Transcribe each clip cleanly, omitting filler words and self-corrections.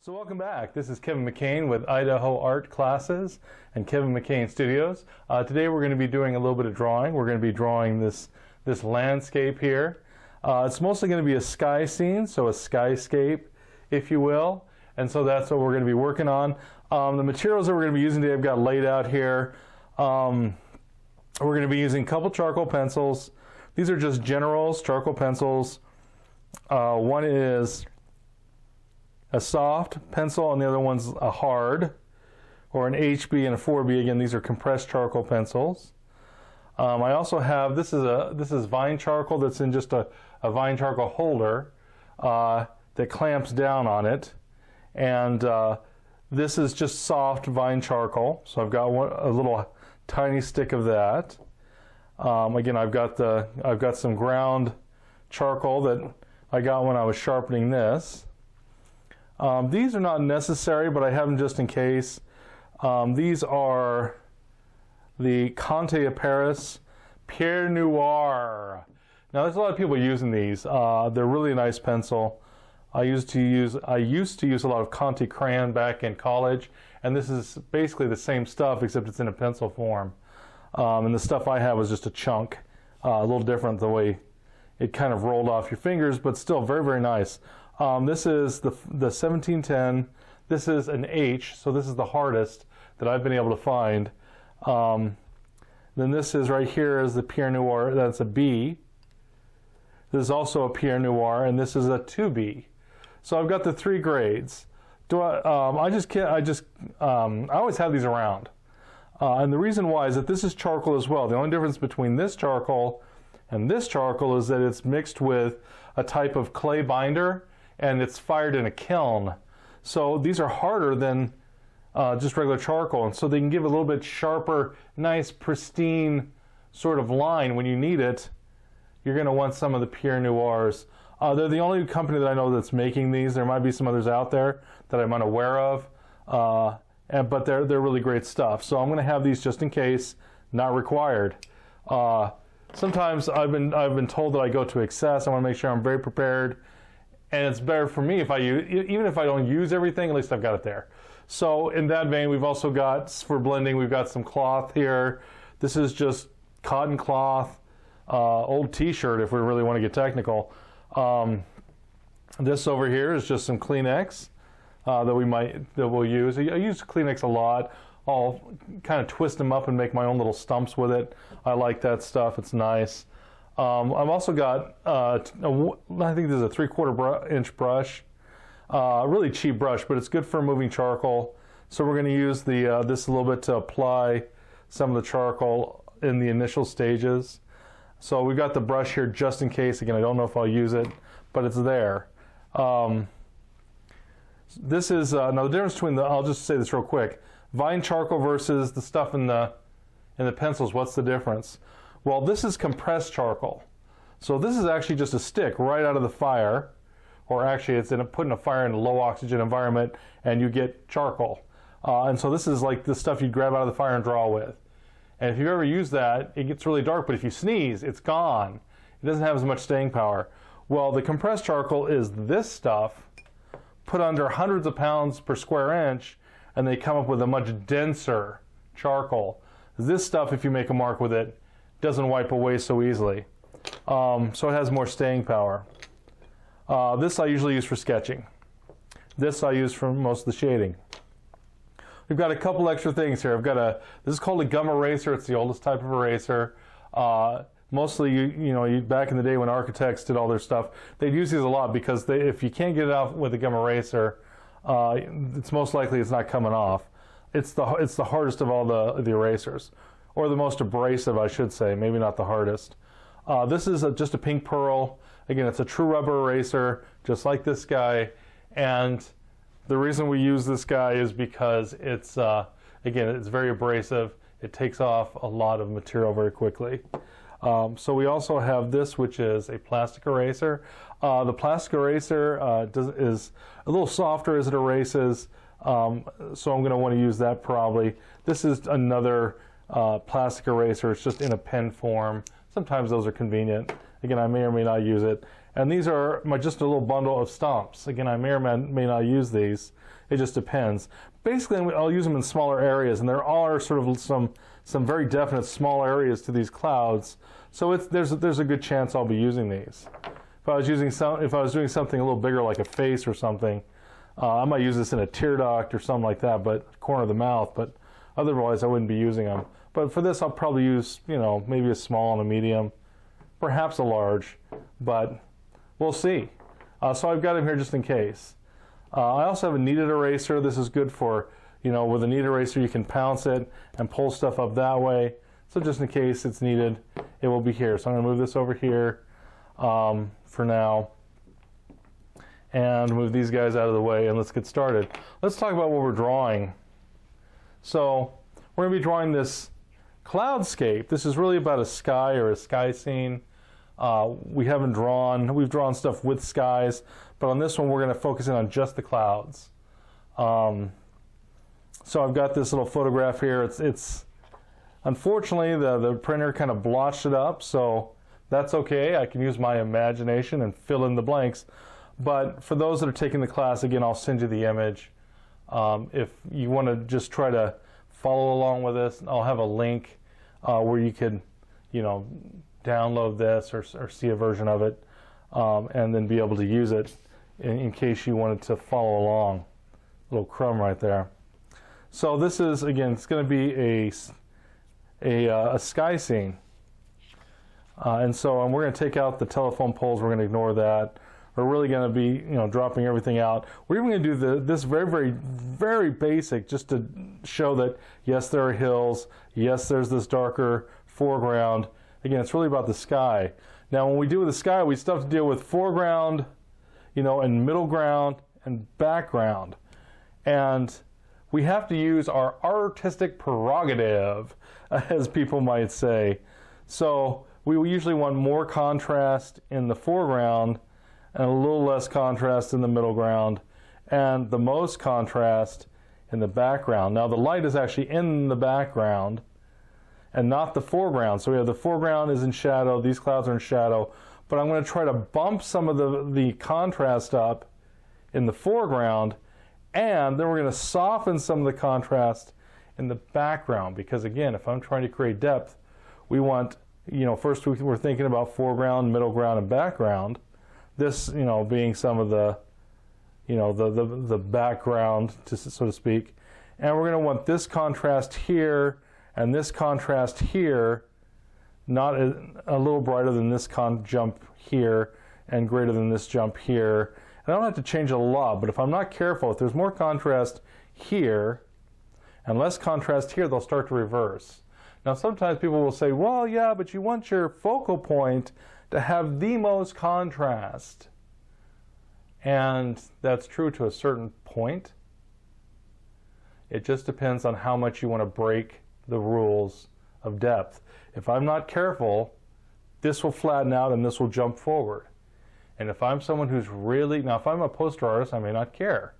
So welcome back. This is Kevin McCain with Idaho Art Classes and Kevin McCain Studios. Today we're going to be doing a little bit of drawing. We're going to be drawing this landscape here. It's mostly going to be a sky scene, so a skyscape, if you will. And so that's what we're going to be working on. The materials that we're going to be using today I've got laid out here. We're going to be using a couple charcoal pencils. These are just Generals charcoal pencils. One is a soft pencil and the other one's a hard, or an HB and a 4B. Again, these are compressed charcoal pencils. I also have, this is vine charcoal that's in just a vine charcoal holder that clamps down on it. And this is just soft vine charcoal. So I've got a little tiny stick of that. Again, I've got some ground charcoal that I got when I was sharpening this. These are not necessary, but I have them just in case. These are the Conte of Paris Pierre Noir. Now, there's a lot of people using these. They're really a nice pencil. I used to use a lot of Conte crayon back in college, and this is basically the same stuff except it's in a pencil form. And the stuff I have was just a chunk, a little different the way it kind of rolled off your fingers, but still very, very nice. This is the 1710. This is an H, so this is the hardest that I've been able to find. Then this is right here is the Pierre Noir. That's a B. This is also a Pierre Noir, and this is a 2B. So I've got the three grades. I always have these around, and the reason why is that this is charcoal as well. The only difference between this charcoal and this charcoal is that it's mixed with a type of clay binder, and it's fired in a kiln. So these are harder than just regular charcoal, and so they can give a little bit sharper, nice, pristine sort of line when you need it. You're going to want some of the Pierre Noirs. They're the only company that I know that's making these. There might be some others out there that I'm unaware of, but they're really great stuff. So I'm going to have these just in case, not required. Sometimes I've been told that I go to excess. I want to make sure I'm very prepared, and it's better for me if I use, even if I don't use everything, at least I've got it there. So in that vein, we've also got, for blending, we've got some cloth here. This is just cotton cloth, old t-shirt if we really want to get technical. This over here is just some Kleenex that we'll use. I use Kleenex a lot. I'll kind of twist them up and make my own little stumps with it. I like that stuff. It's nice. I've also got, I think this is a 3/4 inch brush. Really cheap brush, but it's good for moving charcoal. So we're going to use this a little bit to apply some of the charcoal in the initial stages. So we've got the brush here just in case. Again, I don't know if I'll use it, but it's there. This is, now the difference between I'll just say this real quick. Vine charcoal versus the stuff in the pencils, what's the difference? Well, this is compressed charcoal. So this is actually just a stick right out of the fire, or actually it's put in a fire in a low oxygen environment and you get charcoal. And so this is like the stuff you grab out of the fire and draw with. And if you ever use that, it gets really dark, but if you sneeze, it's gone. It doesn't have as much staying power. Well, the compressed charcoal is this stuff put under hundreds of pounds per square inch, and they come up with a much denser charcoal. This stuff, if you make a mark with it, doesn't wipe away so easily. So it has more staying power. This I usually use for sketching. This I use for most of the shading. We've got a couple extra things here. This is called a gum eraser. It's the oldest type of eraser. Mostly, back in the day when architects did all their stuff, they'd use these a lot because if you can't get it out with a gum eraser, it's most likely it's not coming off. It's the hardest of all the erasers, or the most abrasive, I should say. Maybe not the hardest. This is just a pink pearl. Again, it's a true rubber eraser, just like this guy. And the reason we use this guy is because it's again, it's very abrasive. It takes off a lot of material very quickly. So we also have this, which is a plastic eraser. The plastic eraser is a little softer as it erases, so I'm going to want to use that probably. This is another plastic eraser. It's just in a pen form. Sometimes those are convenient. Again, I may or may not use it. And these are just a little bundle of stumps. Again, I may or may not use these. It just depends. Basically, I'll use them in smaller areas, and there are sort of some very definite small areas to these clouds. So there's a good chance I'll be using these. If I was doing something a little bigger, like a face or something, I might use this in a tear duct or something like that, but corner of the mouth. But otherwise, I wouldn't be using them. But for this, I'll probably use, maybe a small and a medium, perhaps a large, but we'll see. So I've got them here just in case. I also have a kneaded eraser. This is good for, with a kneaded eraser, you can pounce it and pull stuff up that way. So just in case it's needed, it will be here. So I'm going to move this over here for now and move these guys out of the way, and let's get started. Let's talk about what we're drawing. So we're going to be drawing this cloudscape. This is really about a sky or a sky scene. We've drawn stuff with skies, but on this one we're going to focus in on just the clouds. So I've got this little photograph here. It's unfortunately the printer kind of blotched it up, so that's okay. I can use my imagination and fill in the blanks. But for those that are taking the class, again, I'll send you the image. If you want to just try to follow along with this, I'll have a link where you could, download this or see a version of it, and then be able to use it in case you wanted to follow along. Little crumb right there. So this is, again, it's going to be a sky scene. And so we're going to take out the telephone poles. We're going to ignore that. We're really going to be, dropping everything out. We're even going to do this very, very, very basic, just to show that, yes, there are hills. Yes, there's this darker foreground. Again, it's really about the sky. Now, when we do with the sky, we still have to deal with foreground, and middle ground and background. And we have to use our artistic prerogative, as people might say. So we usually want more contrast in the foreground and a little less contrast in the middle ground, and the most contrast in the background. Now, the light is actually in the background and not the foreground. So we have the foreground is in shadow, these clouds are in shadow, but I'm going to try to bump some of the contrast up in the foreground, and then we're going to soften some of the contrast in the background, because again, if I'm trying to create depth, we want, first we're thinking about foreground, middle ground, and background. This, being some of the, the background, so to speak. And we're going to want this contrast here and this contrast here, not a little brighter than this jump here and greater than this jump here. And I don't have to change a lot, but if I'm not careful, if there's more contrast here and less contrast here, they'll start to reverse. Now, sometimes people will say, well, yeah, but you want your focal point to have the most contrast. And that's true to a certain point. It just depends on how much you want to break the rules of depth. If I'm not careful, this will flatten out and this will jump forward. And if I'm someone who's really, now if I'm a poster artist, I may not care.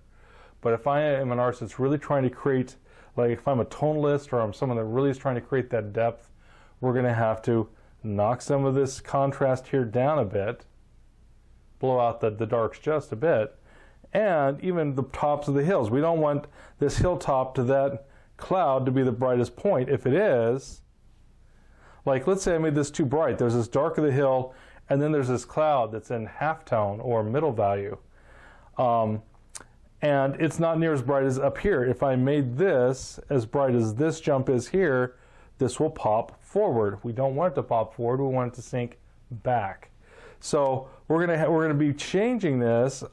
But if I am an artist that's really trying to create, like if I'm a tonalist or I'm someone that really is trying to create that depth, we're going to have to knock some of this contrast here down a bit, blow out the darks just a bit, and even the tops of the hills. We don't want this hilltop to that cloud to be the brightest point. If it is, like let's say I made this too bright, there's this dark of the hill, and then there's this cloud that's in halftone or middle value. And it's not near as bright as up here. If I made this as bright as this jump is here, this will pop forward. We don't want it to pop forward. We want it to sink back. So we're gonna be changing this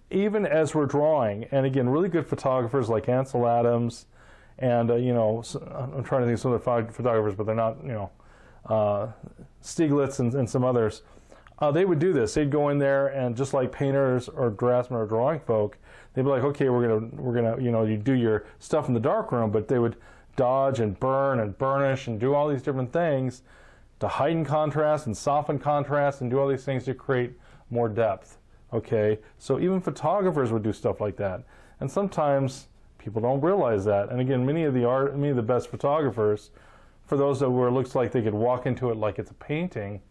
even as we're drawing. And again, really good photographers like Ansel Adams, and I'm trying to think of some other photographers, but they're not, Stieglitz and some others. They would do this. They'd go in there, and just like painters or draftsmen or drawing folk, they'd be like, okay, we're gonna you do your stuff in the darkroom, but they would dodge and burn and burnish and do all these different things to heighten contrast and soften contrast and do all these things to create more depth. Okay, so even photographers would do stuff like that, and sometimes people don't realize that. And again, many of the best photographers, for those that where it looks like they could walk into it like it's a painting,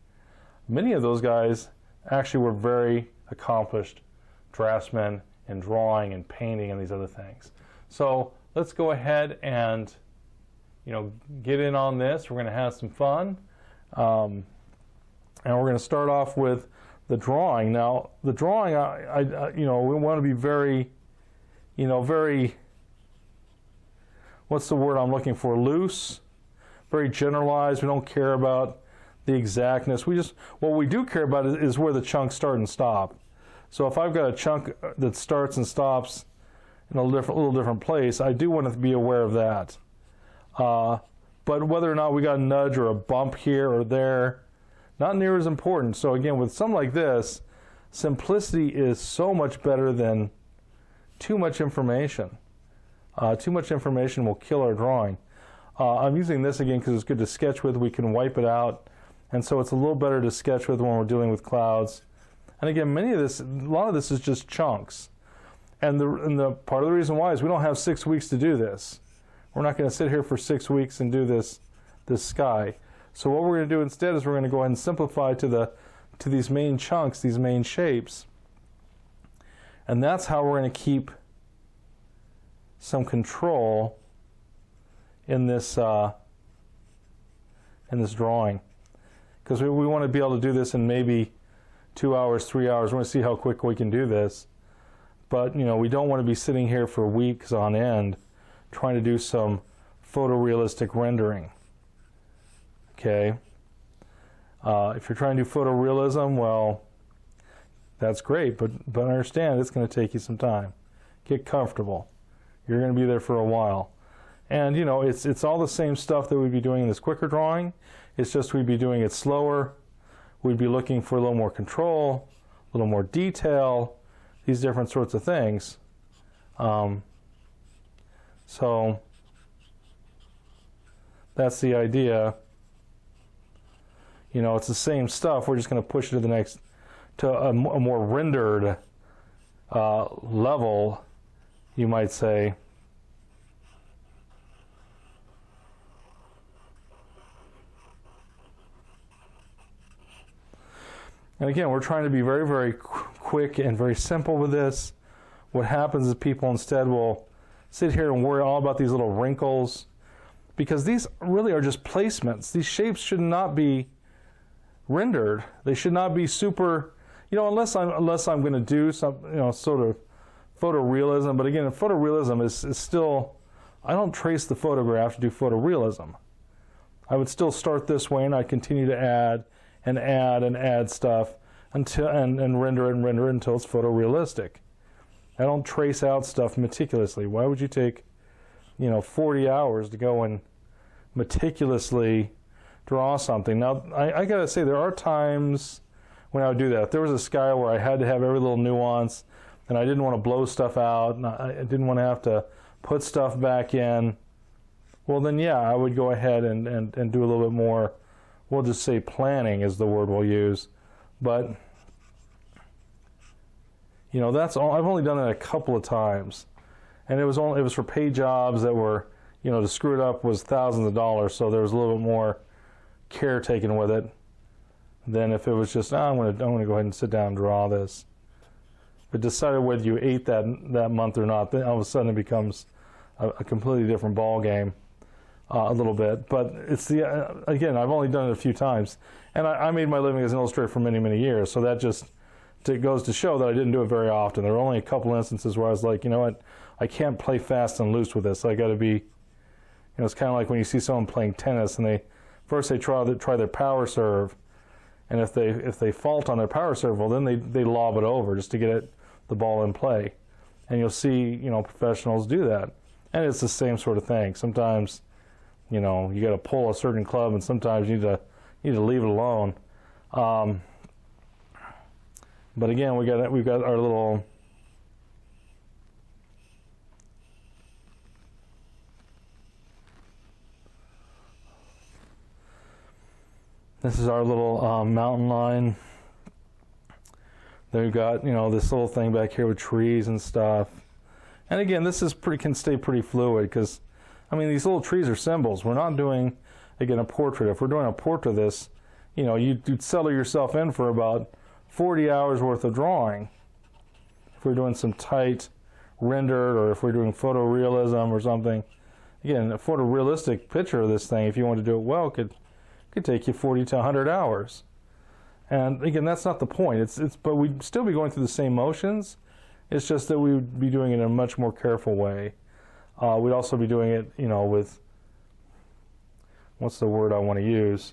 many of those guys actually were very accomplished draftsmen in drawing and painting and these other things. So let's go ahead and get in on this. We're going to have some fun, and we're going to start off with the drawing. Now, the drawing, we want to be very, very, what's the word I'm looking for? Loose, very generalized. We don't care about the exactness. What we do care about is where the chunks start and stop. So if I've got a chunk that starts and stops in a little different place, I do want to be aware of that. But whether or not we got a nudge or a bump here or there, not near as important. So again, with something like this, simplicity is so much better than too much information. Too much information will kill our drawing. I'm using this again because it's good to sketch with. We can wipe it out, and so it's a little better to sketch with when we're dealing with clouds. And again, a lot of this is just chunks. And the part of the reason why is we don't have 6 weeks to do this. We're not going to sit here for 6 weeks and do this sky. So what we're going to do instead is we're going to go ahead and simplify to these main chunks, these main shapes. And that's how we're going to keep some control in this drawing. Because we want to be able to do this in maybe 2 hours, 3 hours. We want to see how quick we can do this. But, we don't want to be sitting here for weeks on end trying to do some photorealistic rendering. Okay? If you're trying to do photorealism, well, that's great, but understand it's going to take you some time. Get comfortable. You're going to be there for a while. And, it's all the same stuff that we'd be doing in this quicker drawing. It's just we'd be doing it slower. We'd be looking for a little more control, a little more detail, these different sorts of things. So that's the idea. It's the same stuff. We're just going to push it to a more rendered level, you might say. And again, we're trying to be very, very quick and very simple with this. What happens is people instead will sit here and worry all about these little wrinkles, because these really are just placements. These shapes should not be rendered. They should not be super, unless I'm going to do some, sort of photorealism. But again, photorealism is still, I don't trace the photograph to do photorealism. I would still start this way, and I'd continue to add and add and add stuff until and render it until it's photorealistic. I don't trace out stuff meticulously. Why would you take 40 hours to go and meticulously draw something? Now, I gotta say, there are times when I would do that. If there was a sky where I had to have every little nuance, and I didn't want to blow stuff out, and I didn't want to have to put stuff back in, well then yeah, I would go ahead and do a little bit more. We'll just say planning is the word we'll use. But that's all. I've only done it a couple of times, and it was for paid jobs that were, to screw it up was thousands of dollars. So there was a little bit more care taken with it than if it was just, I'm going to go ahead and sit down and draw this. But decided whether you ate that month or not, then all of a sudden it becomes a completely different ball game. A little bit, but it's again, I've only done it a few times, and I made my living as an illustrator for many, many years, so that just goes to show that I didn't do it very often. There were only a couple instances where I was like, what, I can't play fast and loose with this. I got to be, it's kind of like when you see someone playing tennis and they try their power serve, and if they fault on their power serve, well then they lob it over just to get the ball in play, and you'll see professionals do that, and it's the same sort of thing. Sometimes you got to pull a certain club, and sometimes you need to leave it alone. But again, we've got our little this is our little mountain line. Then we've got this little thing back here with trees and stuff. And again, this can stay pretty fluid because, these little trees are symbols. We're not doing, again, a portrait. If we're doing a portrait of this, you'd settle yourself in for about 40 hours worth of drawing. If we're doing some tight rendered, or if we're doing photorealism or something. Again, a photorealistic picture of this thing, if you want to do it well, could take you 40 to 100 hours. And again, that's not the point. But we'd still be going through the same motions. It's just that we would be doing it in a much more careful way. We'd also be doing it, with, what's the word I want to use?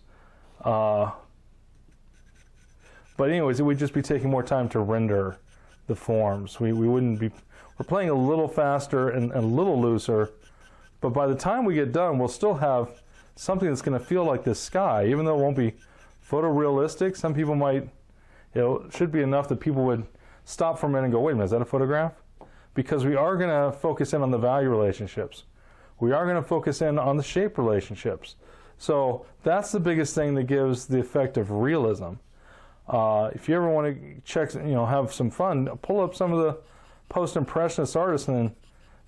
But anyways, we'd just be taking more time to render the forms. We wouldn't be, we're playing a little faster and a little looser, but by the time we get done, we'll still have something that's going to feel like this sky, even though it won't be photorealistic. Some people might, it should be enough that people would stop for a minute and go, wait a minute, is that a photograph? Because we are going to focus in on the value relationships. We are going to focus in on the shape relationships. So that's the biggest thing that gives the effect of realism. If you ever want to check, have some fun, pull up some of the post-impressionist artists and then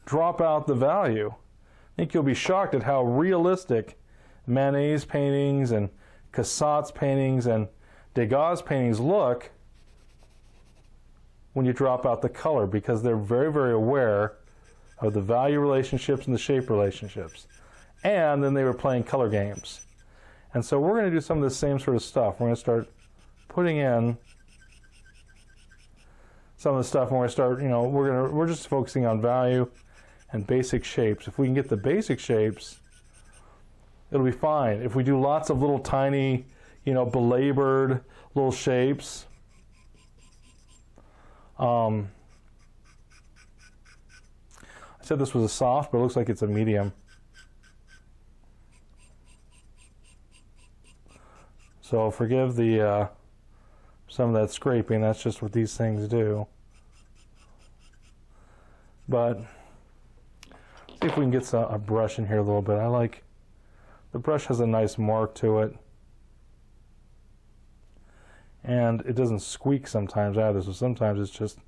drop out the value. I think you'll be shocked at how realistic Manet's paintings and Cassat's paintings and Degas' paintings look when you drop out the color, because they're very, very aware of the value relationships and the shape relationships. And then they were playing color games. And so we're going to do some of the same sort of stuff. We're going to start putting in some of the stuff, and we're going to start, we're just focusing on value and basic shapes. If we can get the basic shapes, it'll be fine. If we do lots of little tiny, belabored little shapes, I said this was a soft, but it looks like it's a medium. So forgive the some of that scraping. That's just what these things do. But see if we can get a brush in here a little bit. I like the brush has a nice mark to it, and it doesn't squeak sometimes either. So sometimes it's just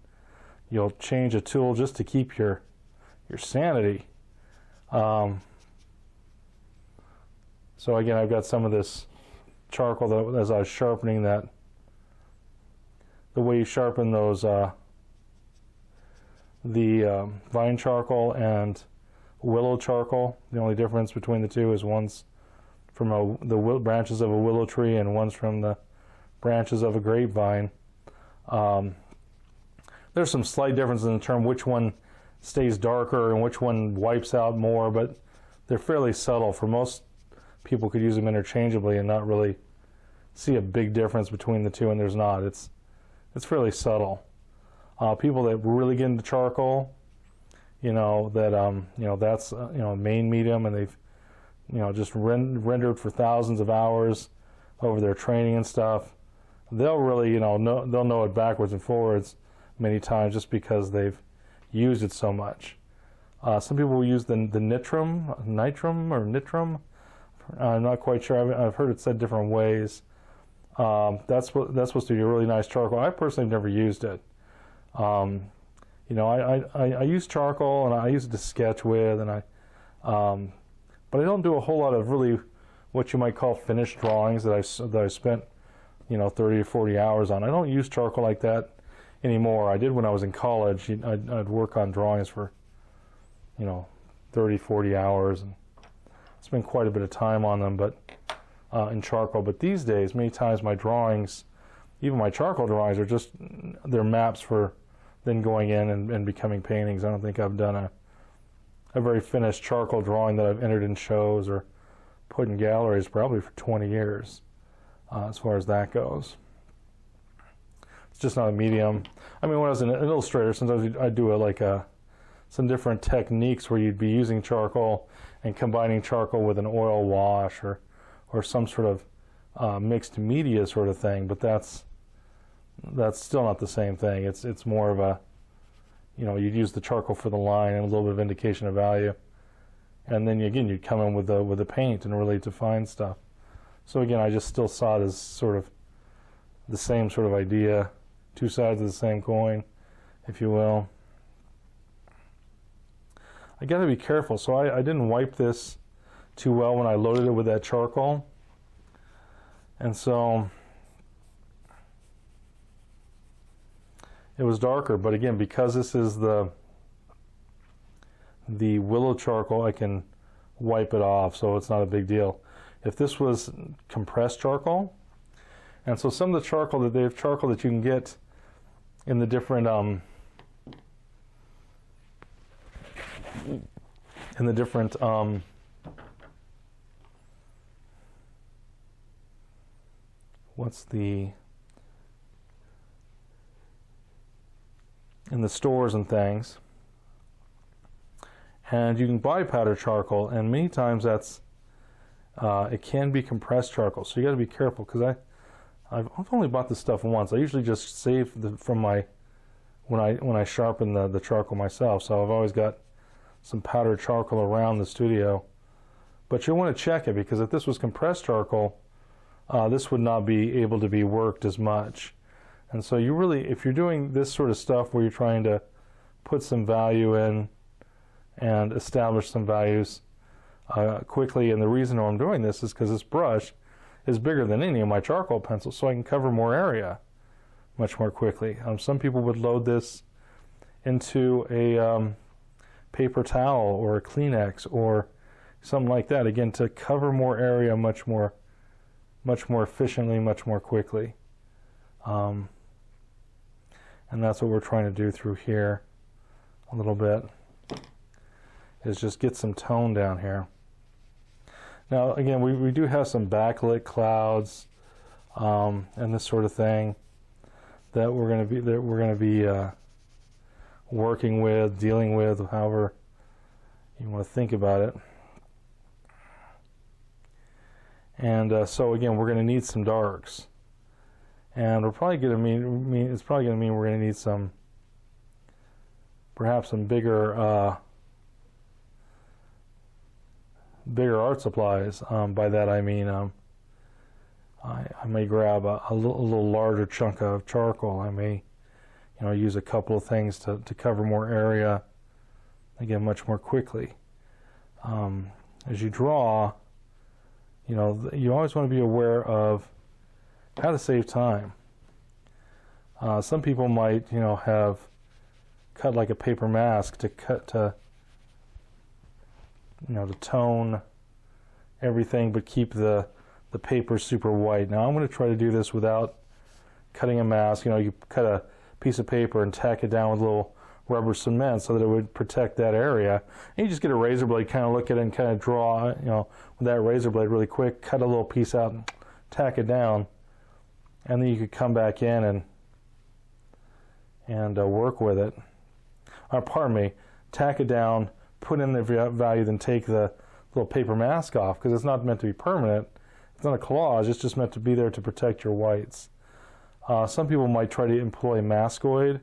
you'll change a tool just to keep your sanity. So again, I've got some of this charcoal that, as I was sharpening that, the way you sharpen those the vine charcoal and willow charcoal, the only difference between the two is one's from the branches of a willow tree and one's from the branches of a grapevine. There's some slight differences in the term which one stays darker and which one wipes out more, but they're fairly subtle. For most people could use them interchangeably and not really see a big difference between the two, and there's not. It's fairly subtle. People that really get into charcoal, that's main medium, and they've just rendered for thousands of hours over their training and stuff. They'll really they'll know it backwards and forwards many times just because they've used it so much. Some people will use the nitrum or nitrum. I'm not quite sure. I've heard it said different ways. That's supposed to be a really nice charcoal. I personally have never used it. I use charcoal and I use it to sketch with, and but I don't do a whole lot of really what you might call finished drawings that I spent 30 or 40 hours on. I don't use charcoal like that anymore. I did when I was in college. I'd work on drawings for 30, 40 hours and spend quite a bit of time on them, but in charcoal. But these days, many times my drawings, even my charcoal drawings, are they're maps for then going in and becoming paintings. I don't think I've done a very finished charcoal drawing that I've entered in shows or put in galleries probably for 20 years, as far as that goes. It's just not a medium. I mean, when I was an illustrator, sometimes I'd do some different techniques where you'd be using charcoal and combining charcoal with an oil wash or some sort of mixed media sort of thing, but that's still not the same thing. It's more of a, you'd use the charcoal for the line and a little bit of indication of value, and then again you'd come in with the paint and really define stuff. So again, I just still saw it as sort of the same sort of idea, two sides of the same coin, if you will. I got to be careful, so I didn't wipe this too well when I loaded it with that charcoal, and so it was darker. But again, because this is the willow charcoal, I can wipe it off, so it's not a big deal. If this was compressed charcoal, and so some of the charcoal that you can get in the different in the stores and things, and you can buy powdered charcoal, and many times that's it can be compressed charcoal, so you got to be careful, because I've only bought this stuff once. I usually just save from my when I sharpen the charcoal myself, so I've always got some powdered charcoal around the studio. But you'll want to check it, because if this was compressed charcoal, this would not be able to be worked as much. And so you really, if you're doing this sort of stuff where you're trying to put some value in and establish some values quickly, and the reason why I'm doing this is because this brush is bigger than any of my charcoal pencils, so I can cover more area much more quickly. Some people would load this into a paper towel or a Kleenex or something like that, again, to cover more area much more efficiently, much more quickly. And that's what we're trying to do through here a little bit, is just get some tone down here. Now again, we do have some backlit clouds and this sort of thing that we're going to be working with, dealing with, however you want to think about it. And so again, we're going to need some darks, and we're probably going to mean it's probably going to mean we're going to need some, perhaps some bigger art supplies. By that I mean I may grab a little larger chunk of charcoal. I may, use a couple of things to cover more area, again, much more quickly. As you draw, you always want to be aware of how to save time. Some people might, have cut like a paper mask to tone everything, but keep the paper super white. Now I'm going to try to do this without cutting a mask. You cut a piece of paper and tack it down with a little rubber cement so that it would protect that area. And you just get a razor blade, kind of look at it and kind of draw, with that razor blade really quick, cut a little piece out and tack it down. And then you could come back in and work with it. Pardon me, tack it down, put in the value, then take the little paper mask off, because it's not meant to be permanent. It's not a collage, it's just meant to be there to protect your whites. Some people might try to employ maskoid.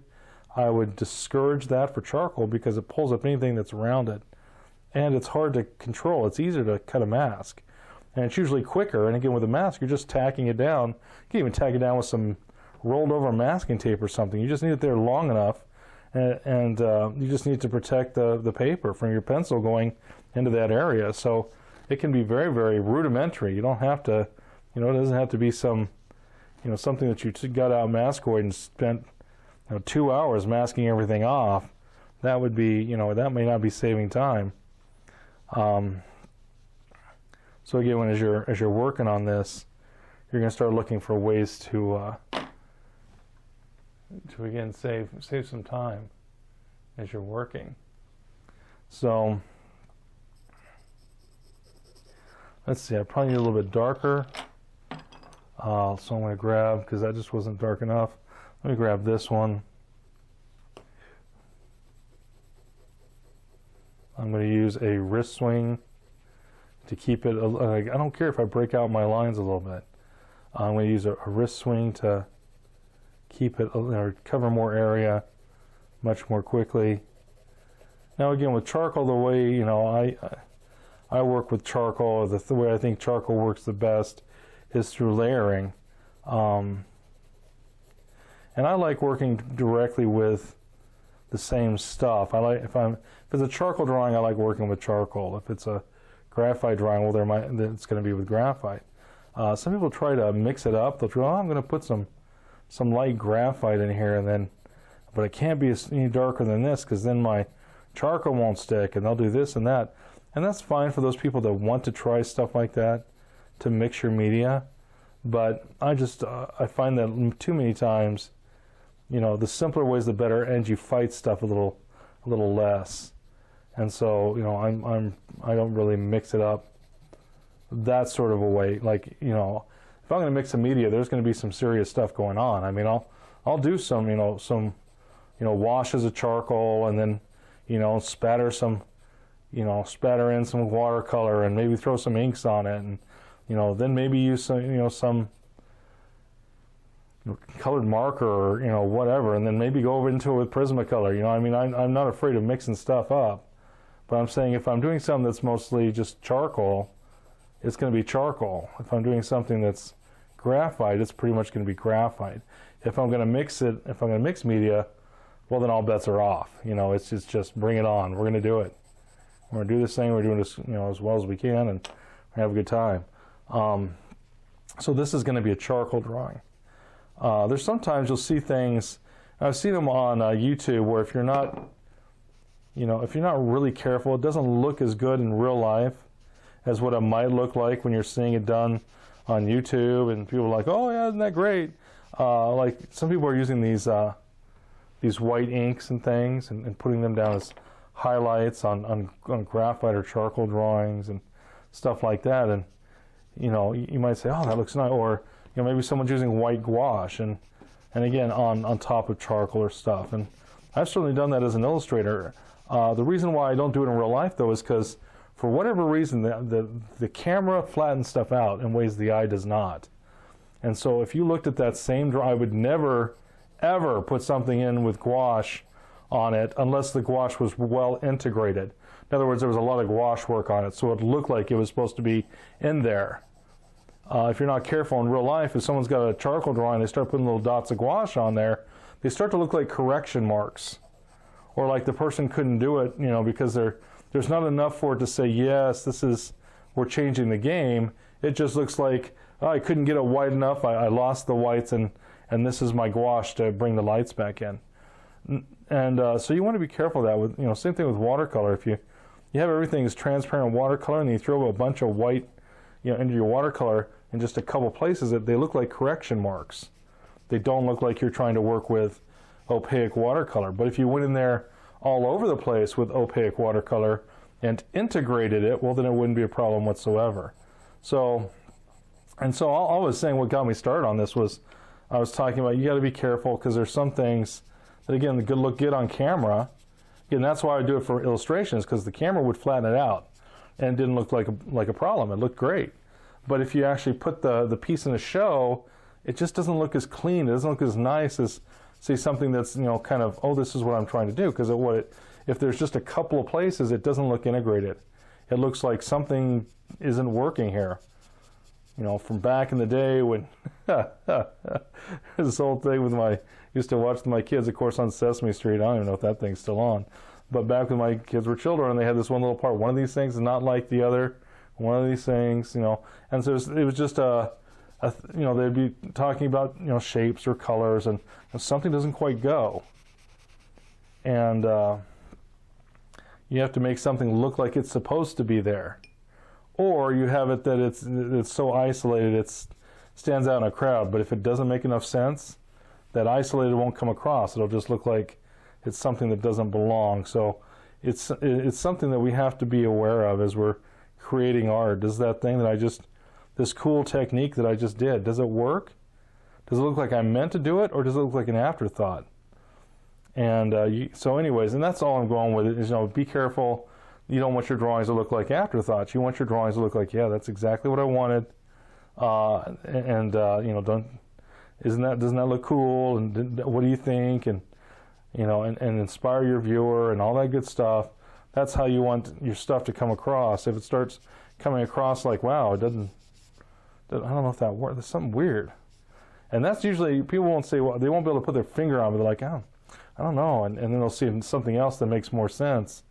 I would discourage that for charcoal, because it pulls up anything that's around it, and it's hard to control. It's easier to cut a mask, and it's usually quicker. And again, with a mask, you're just tacking it down. You can even tack it down with some rolled over masking tape or something. You just need it there long enough, and you just need to protect the paper from your pencil going into that area. So it can be very, very rudimentary. You don't have to, it doesn't have to be some, something that you got out Maskoid and spent 2 hours masking everything off. That would be, that may not be saving time. So again, as you're working on this, you're going to start looking for ways to again save some time as you're working. So let's see, I probably need a little bit darker. So I'm going to grab, because that just wasn't dark enough, let me grab this one. I'm going to use a wrist swing to keep it, I don't care if I break out my lines a little bit. I'm going to use a wrist swing to keep it, or cover more area much more quickly. Now again, with charcoal, the way, I work with charcoal, the way I think charcoal works the best is through layering. And I like working directly with the same stuff. If it's a charcoal drawing, I like working with charcoal. If it's a graphite drawing, well, it's going to be with graphite. Some people try to mix it up. They'll try, I'm going to put some light graphite in here and then but it can't be any darker than this because then my charcoal won't stick, and they'll do this and that. And that's fine for those people that want to try stuff like that to mix your media. But I find that too many times, the simpler way is the better, and you fight stuff a little less. And so, I don't really mix it up that sort of a way. Like, if I'm going to mix a media, there's going to be some serious stuff going on. I mean, I'll do some washes of charcoal, and then, spatter in some watercolor, and maybe throw some inks on it, and, then maybe use some colored marker or, whatever, and then maybe go over into it with Prismacolor. I'm not afraid of mixing stuff up, but I'm saying if I'm doing something that's mostly just charcoal, it's going to be charcoal. If I'm doing something that's graphite, it's pretty much going to be graphite. If I'm going to mix media, well, then all bets are off. It's just bring it on. We're going to do it. We're going to do this thing. We're doing this, as well as we can, and have a good time. So this is going to be a charcoal drawing. There's sometimes you'll see things. I've seen them on YouTube where if you're not really careful, it doesn't look as good in real life as what it might look like when you're seeing it done on YouTube, and people are like, "Oh yeah, isn't that great?" Like some people are using these white inks and things and putting them down as highlights on graphite or charcoal drawings and stuff like that, and you might say, "Oh, that looks nice," or maybe someone's using white gouache and again on top of charcoal or stuff. And I've certainly done that as an illustrator. The reason why I don't do it in real life though is because for whatever reason the camera flattens stuff out in ways the eye does not. And so if you looked at that same drawing, I would never ever put something in with gouache on it unless the gouache was well integrated. In other words, there was a lot of gouache work on it, so it looked like it was supposed to be in there. If you're not careful in real life, if someone's got a charcoal drawing, they start putting little dots of gouache on there, they start to look like correction marks, or like the person couldn't do it, because there's not enough for it to say, yes, we're changing the game. It just looks like, oh, I couldn't get it white enough, I lost the whites, and this is my gouache to bring the lights back in. And so you want to be careful of that. Same thing with watercolor. If you have everything as transparent watercolor and you throw a bunch of white into your watercolor in just a couple places, they look like correction marks. They don't look like you're trying to work with opaque watercolor. But if you went in there all over the place with opaque watercolor and integrated it, well, then it wouldn't be a problem whatsoever. So I was saying what got me started on this was I was talking about you got to be careful because there's some things that, again, the look good on camera. Again, that's why I do it for illustrations, because the camera would flatten it out and it didn't look like a problem. It looked great. But if you actually put the piece in a show, it just doesn't look as clean. It doesn't look as nice as, say, something that's, kind of, oh, this is what I'm trying to do. Because if there's just a couple of places, it doesn't look integrated. It looks like something isn't working here. From back in the day when this whole thing with used to watch my kids, of course, on Sesame Street. I don't even know if that thing's still on. But back when my kids were children, and they had this one little part. One of these things is not like the other. One of these things, And so it was just they'd be talking about, shapes or colors, and something doesn't quite go. And you have to make something look like it's supposed to be there. Or you have it that it's so isolated it stands out in a crowd. But if it doesn't make enough sense, that isolated won't come across. It'll just look like it's something that doesn't belong. So it's something that we have to be aware of as we're creating art. Does that thing this cool technique that I just did, does it work? Does it look like I meant to do it, or does it look like an afterthought? And so anyways, and that's all I'm going with it is, be careful. You don't want your drawings to look like afterthoughts. You want your drawings to look like, yeah, that's exactly what I wanted. Doesn't that look cool? And what do you think? And and inspire your viewer and all that good stuff. That's how you want your stuff to come across. If it starts coming across like, wow, I don't know if that works. There's something weird. And that's usually, people won't say, well, they won't be able to put their finger on it. They're like, oh, I don't know. And then they'll see something else that makes more sense.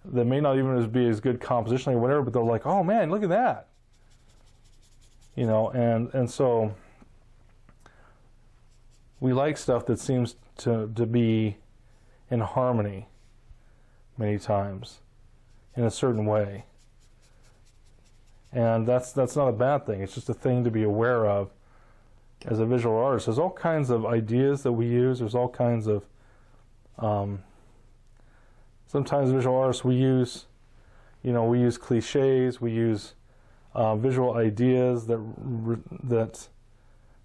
That may not even be as good compositionally or whatever, but they're like, oh man, look at that. And so we like stuff that seems to be in harmony many times in a certain way. And that's not a bad thing. It's just a thing to be aware of as a visual artist. There's all kinds of ideas that we use. There's all kinds of sometimes visual artists we use cliches, we use visual ideas that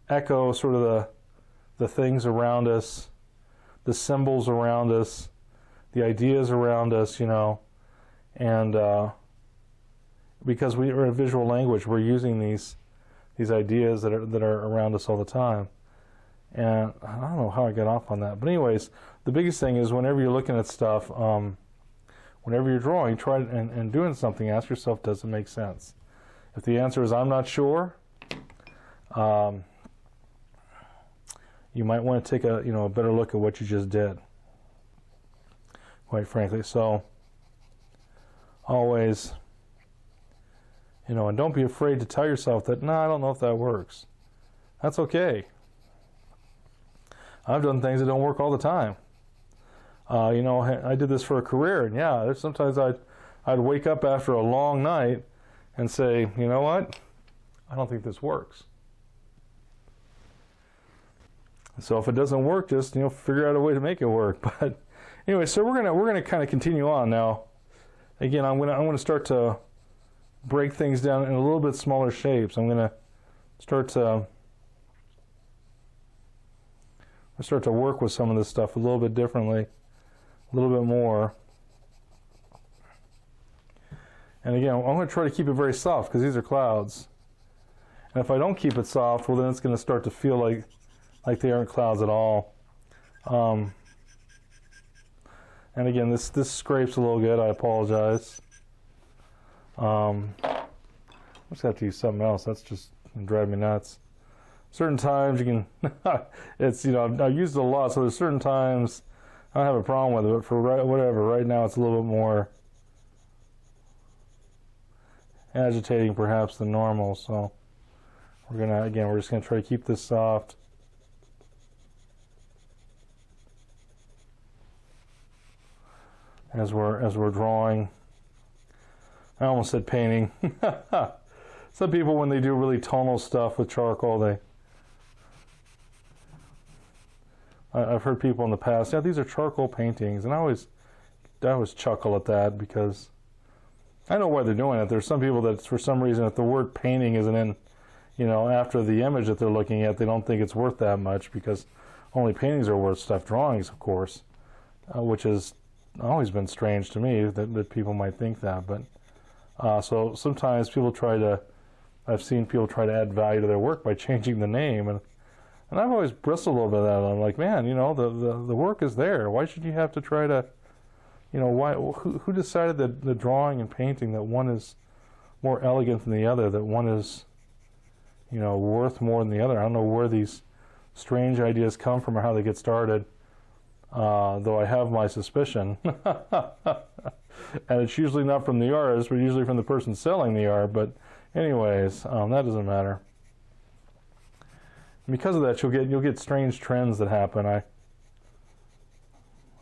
echo sort of the things around us, the symbols around us, the ideas around us, and because we are a visual language, we're using these ideas that are around us all the time. And I don't know how I got off on that, but anyways, the biggest thing is whenever you're looking at stuff, whenever you're drawing, try and doing something, ask yourself, does it make sense? If the answer is I'm not sure, you might want to take a better look at what you just did, quite frankly. So always, and don't be afraid to tell yourself that, no, I don't know if that works. That's okay. I've done things that don't work all the time. I did this for a career, and yeah, there's sometimes I'd wake up after a long night and say, you know what, I don't think this works. So if it doesn't work, just figure out a way to make it work. But anyway, so we're gonna kind of continue on now. Again, I'm gonna start to break things down in a little bit smaller shapes. I'm gonna start to work with some of this stuff a little bit differently, a little bit more. And again, I'm going to try to keep it very soft because these are clouds. And if I don't keep it soft, well, then it's going to start to feel like they aren't clouds at all. And again, this scrapes a little good. I apologize. I just have to use something else. That's just driving me nuts. Certain times you can, it's, I've used it a lot, so there's certain times I don't have a problem with it, but for right now it's a little bit more agitating perhaps than normal, so we're just gonna try to keep this soft. As we're drawing. I almost said painting. Some people, when they do really tonal stuff with charcoal, I've heard people in the past, yeah, these are charcoal paintings, and I always chuckle at that because I know why they're doing it. There's some people that, for some reason, if the word painting isn't in, after the image that they're looking at, they don't think it's worth that much because only paintings are worth stuff. Drawings, of course, which has always been strange to me that people might think that. But so sometimes I've seen people try to add value to their work by changing the name, and I've always bristled a little bit at that. I'm like, man, the work is there. Why should you have to try to, why? Who decided that the drawing and painting, that one is more elegant than the other, that one is, worth more than the other? I don't know where these strange ideas come from or how they get started, though I have my suspicion. And it's usually not from the artist, but usually from the person selling the art. But anyways, that doesn't matter. Because of that, you'll get strange trends that happen.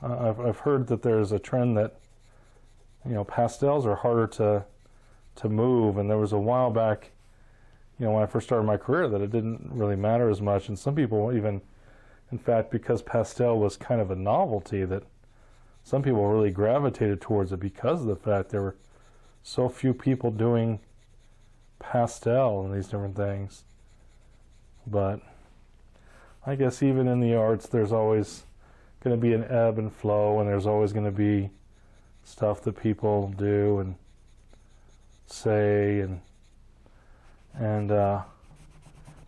I've heard that there's a trend that pastels are harder to move, and there was a while back, when I first started my career, that it didn't really matter as much, and some people even, in fact, because pastel was kind of a novelty, that some people really gravitated towards it because of the fact there were so few people doing pastel and these different things. But I guess even in the arts, there's always going to be an ebb and flow, and there's always going to be stuff that people do and say, and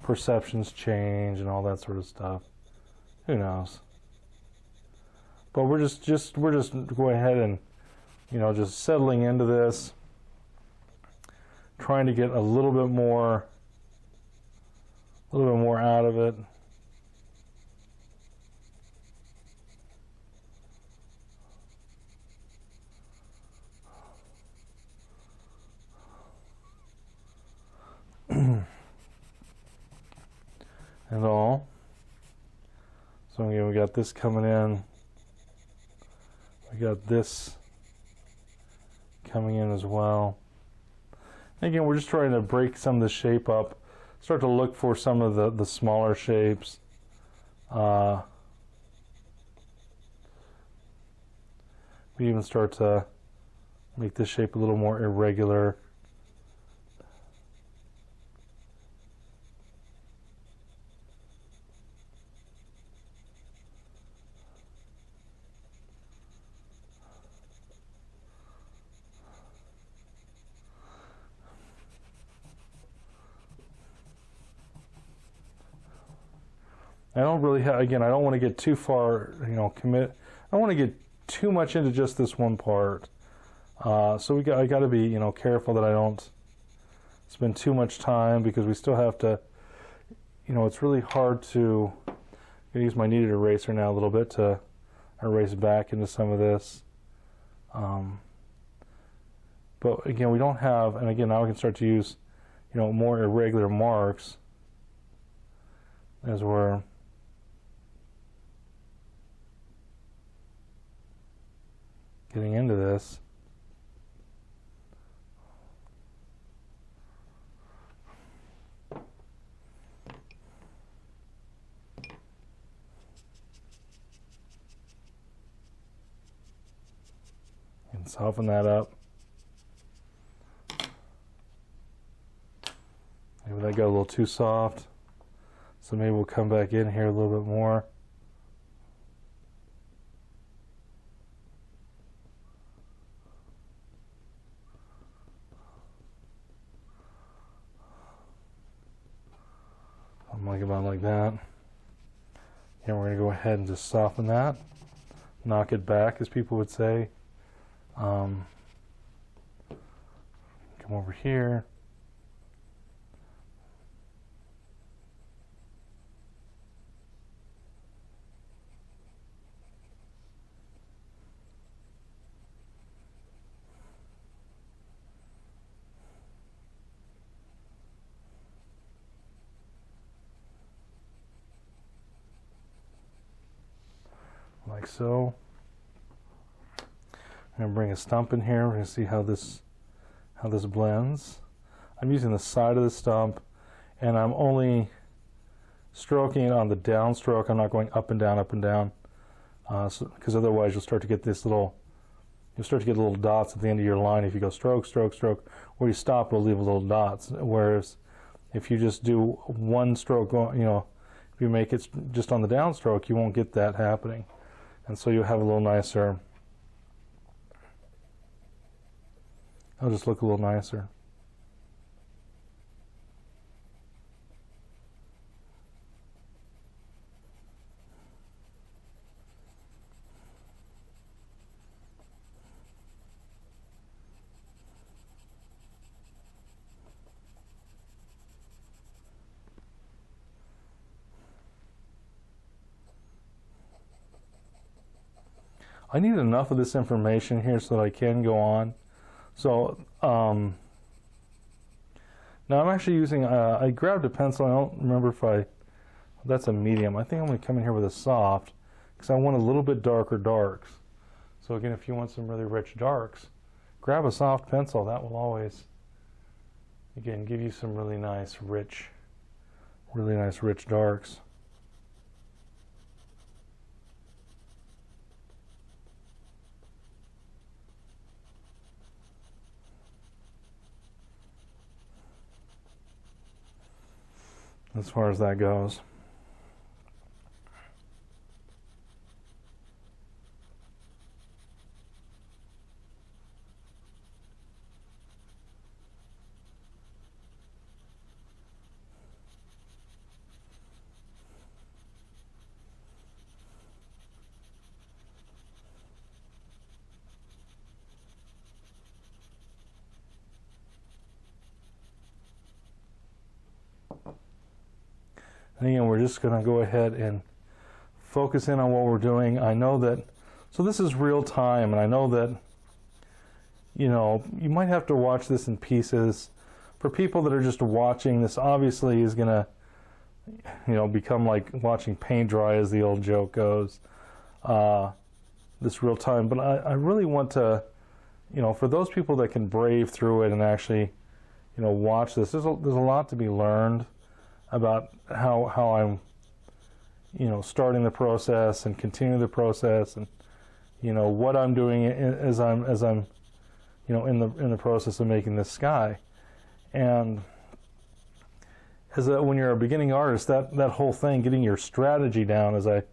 perceptions change and all that sort of stuff. Who knows? But we're just going ahead and just settling into this, trying to get a little bit more out of it. And all. So again, we got this coming in. We got this coming in as well. And again, we're just trying to break some of the shape up, start to look for some of the smaller shapes. We even start to make this shape a little more irregular. I don't really have, again, I don't want to get too far, I don't want to get too much into just this one part. So I got to be, careful that I don't spend too much time, because we still have to, it's really hard to, I'm going to use my kneaded eraser now a little bit to erase back into some of this. But again, we don't have, and again, now we can start to use, more irregular marks as we're getting into this. And soften that up. Maybe that got a little too soft, so maybe we'll come back in here a little bit more. About like that. And we're going to go ahead and just soften that, knock it back, as people would say. Come over here. Like so. I'm going to bring a stump in here. We're going to see how this blends. I'm using the side of the stump, and I'm only stroking it on the downstroke. I'm not going up and down, because otherwise you'll start to get little dots at the end of your line. If you go stroke, stroke, stroke, where you stop, it'll leave little dots. Whereas if you just do one stroke, if you make it just on the downstroke, you won't get that happening. And so you'll have a little nicer, it'll just look a little nicer. I need enough of this information here so that I can go on. So now I'm actually using, I grabbed a pencil. I don't remember if that's a medium. I think I'm going to come in here with a soft, because I want a little bit darker darks. So again, if you want some really rich darks, grab a soft pencil. That will always, again, give you some really nice rich darks. As far as that goes. And again, we're just going to go ahead and focus in on what we're doing. I know that, so this is real time, and I know that, you might have to watch this in pieces. For people that are just watching, this obviously is going to, become like watching paint dry, as the old joke goes, this real time. But I really want to, for those people that can brave through it and actually, watch this, there's a lot to be learned about how I'm, starting the process and continuing the process, and what I'm doing as I'm in the process of making this sky. And when you're a beginning artist, that whole thing, getting your strategy down, as I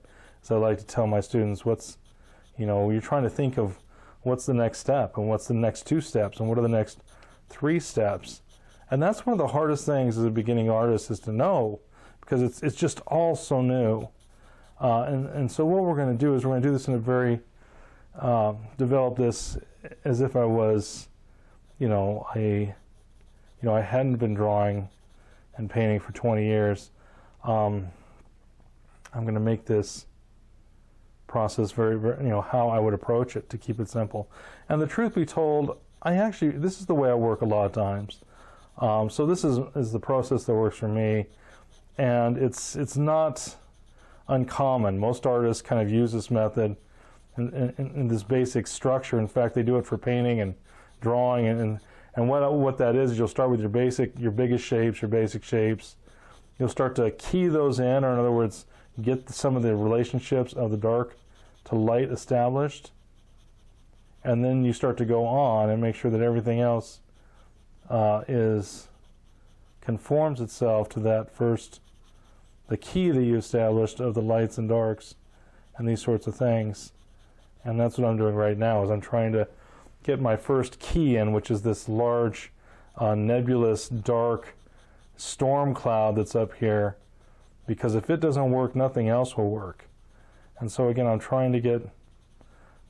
like to tell my students, you're trying to think of what's the next step, and what's the next 2 steps, and what are the next 3 steps. And that's one of the hardest things as a beginning artist, is to know, because it's just all so new. And so what we're going to do is we're going to do this in a very, develop this as if I was, I hadn't been drawing and painting for 20 years. I'm going to make this process very, very, how I would approach it, to keep it simple. And the truth be told, this is the way I work a lot of times. So this is the process that works for me, and it's not uncommon. Most artists kind of use this method in this basic structure. In fact, they do it for painting and drawing, and what that is you'll start with your biggest shapes, your basic shapes. You'll start to key those in, or in other words, get some of the relationships of the dark to light established, and then you start to go on and make sure that everything else conforms itself to that first, the key that you established of the lights and darks and these sorts of things. And that's what I'm doing right now, is I'm trying to get my first key in, which is this large nebulous dark storm cloud that's up here, because if it doesn't work, nothing else will work. And so again, I'm trying to get